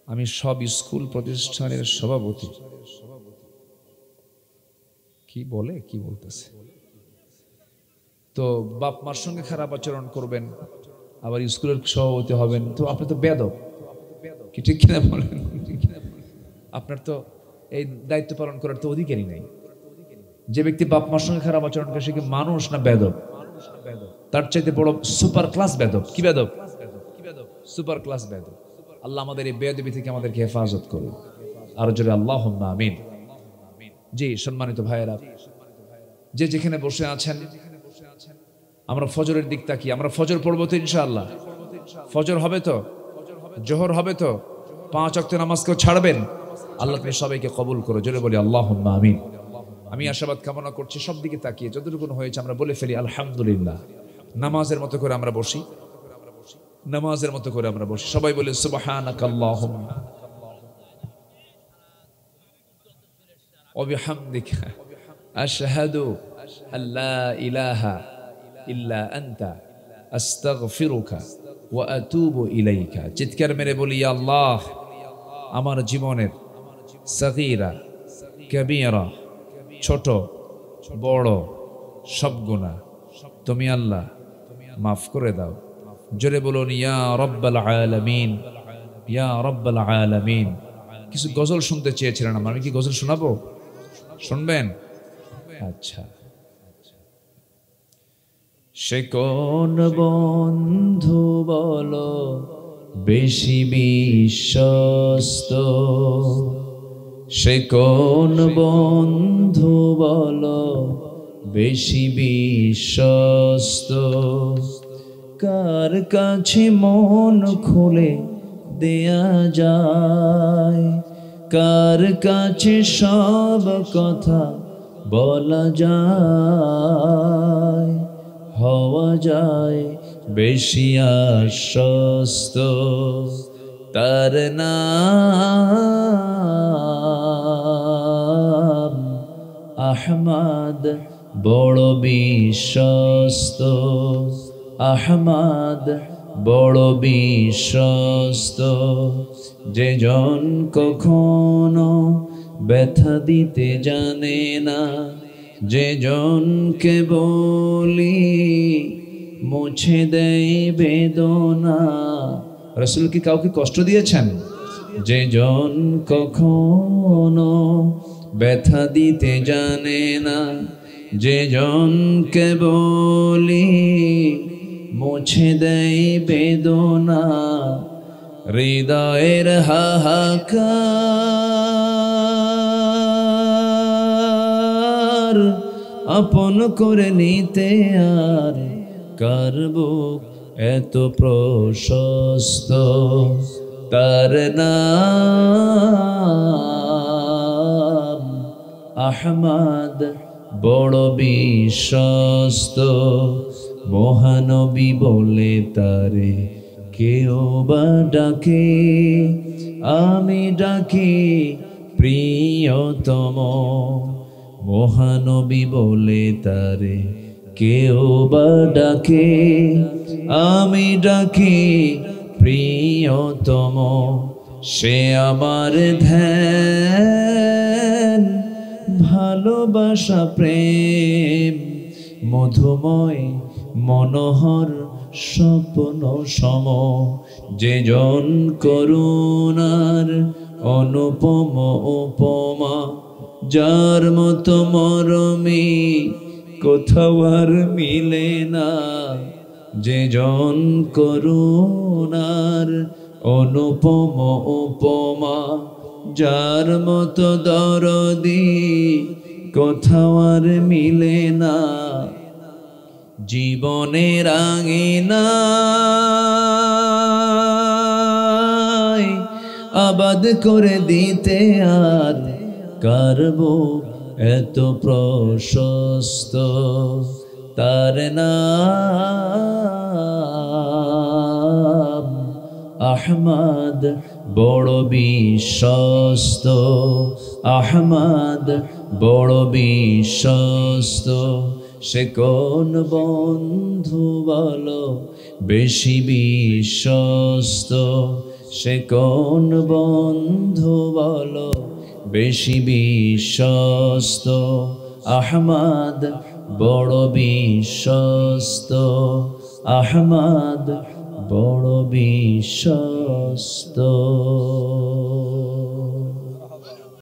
আমি সব স্কুল প্রতিষ্ঠানের সভাপতি। কি বলে, কি বলতেছে? তো বাপ মার সঙ্গে খারাপ আচরণ করবেন, আবার স্কুলের সভাপতি হবেন, তো আপনি তো বেয়াদব। কি ঠিক কিনা বলেন? আপনার তো এই দায়িত্ব পালন করার তো অধিকারই নাই। যে ব্যক্তি বাপ মার সঙ্গে খারাপ আচরণ করে সে কি মানুষ না বেয়াদব? তার চাইতে বড় সুপার ক্লাস বেয়াদব। কি বেয়াদব? সুপার ক্লাস বেয়াদব। আল্লাহ আমাদের এই বেয়াদবি থেকে আমাদেরকে হেফাজত করুন। আরো জোরে আল্লাহুম্মা আমিন। জি সম্মানিত ভাইয়েরা, যে যেখানে বসে আছেন, আমরা ফজরের দিক তাকিয়ে আমরা ফজর পড়বো তো ইনশাআল্লাহ। ফজর হবে তো, জোহর হবে তো, 5 ওয়াক্ত নামাজ কেউ ছাড়বেন? আল্লাহ তুমি সবাইকে কবুল করো, জোরে বলি আল্লাহুম্মা আমিন। আমি আশাবাদ কামনা করছি, সব দিকে তাকিয়ে যতটুকু হয়েছে আমরা বলে ফেলি আলহামদুলিল্লাহ। নামাজের মতো করে আমরা বসি, নামাজের মতো করে আমরা বসি। সবাই বলে সুবহানাকাল্লাহুম্মা ওয়া বিহামদিকা আশহাদু আল্লা ইলাহা ইল্লা আনতা আস্তাগফিরুকা ওয়া আতুবু ইলাইকা। চিৎকার মেরে বলি, ইয়া আল্লাহ, আমার জীবনের সগীরা কবীরা, ছোট বড় সব গুনাহ তুমি আল্লাহ মাফ করে দাও। জোরে বলুন ইয়া রাব্বাল আলামিন, ইয়া রাব্বাল আলামিন। কিছু গজল শুনতে চেয়েছিলেন, আমি কি গজল শোনাবো? শুনবেন? আচ্ছা। সে কোন বন্ধু বলো বেশি বিশ্বস্ত, সে কোন বন্ধু বলো বেশি বিশ্বস্ত, কার কাছে মন খুলে দেয়া যায়, কার কাছে সব কথা বলা যায়, হওয়া যায় বেশি আশ্বস্ত, তার নাম আহমদ বড় বিশ্বস্ত, আহমদ বড় বিশ্বস্ত। যে জন কখনো ব্যথা দিতে জানে না, যে জনকে বলি মুছে দেয় বেদনা। রাসূল কি কাউকে কষ্ট দিয়েছেন? যে জন কখনো ব্যথা দিতে জানে না, যে জনকে বলি মুছে দেয় বেদনা। হৃদয়ের হাহাকার আপন করে নিতে আর কার বুক এত প্রশস্ত, তার নাম আহমদ বড় বিশ্বস্ত মহানবী বলে তারে কেউ বা ডাকে আমি ডাকি প্রিয়তম মহানবী বলে তারে কেউ বা ডাকে আমি ডাকি প্রিয়তম সে আমার ধ্যান ভালোবাসা প্রেম মধুময় মনোহর স্বপ্ন সম যেজন করুণার অনুপম উপমা যার মতো মরমী কোথাও আর মিলে না যেজন করুণার অনুপম উপমা যার মতো দরদি কোথাও আর মিলে না জীবনের আঙিনায় আবাদ করে দিতে আর কারবো এত প্রশস্ত তার নাম আহমদ বড় বিশ্বস্ত আহমদ বড় বিশ্বস্ত সে কোন বন্ধু বলো বেশি বিশ্বস্ত সে কোন বন্ধু বলো বেশি বিশ্বস্ত আহমদ বড় বিশ্বস্ত আহমদ বড় বিশ্বস্ত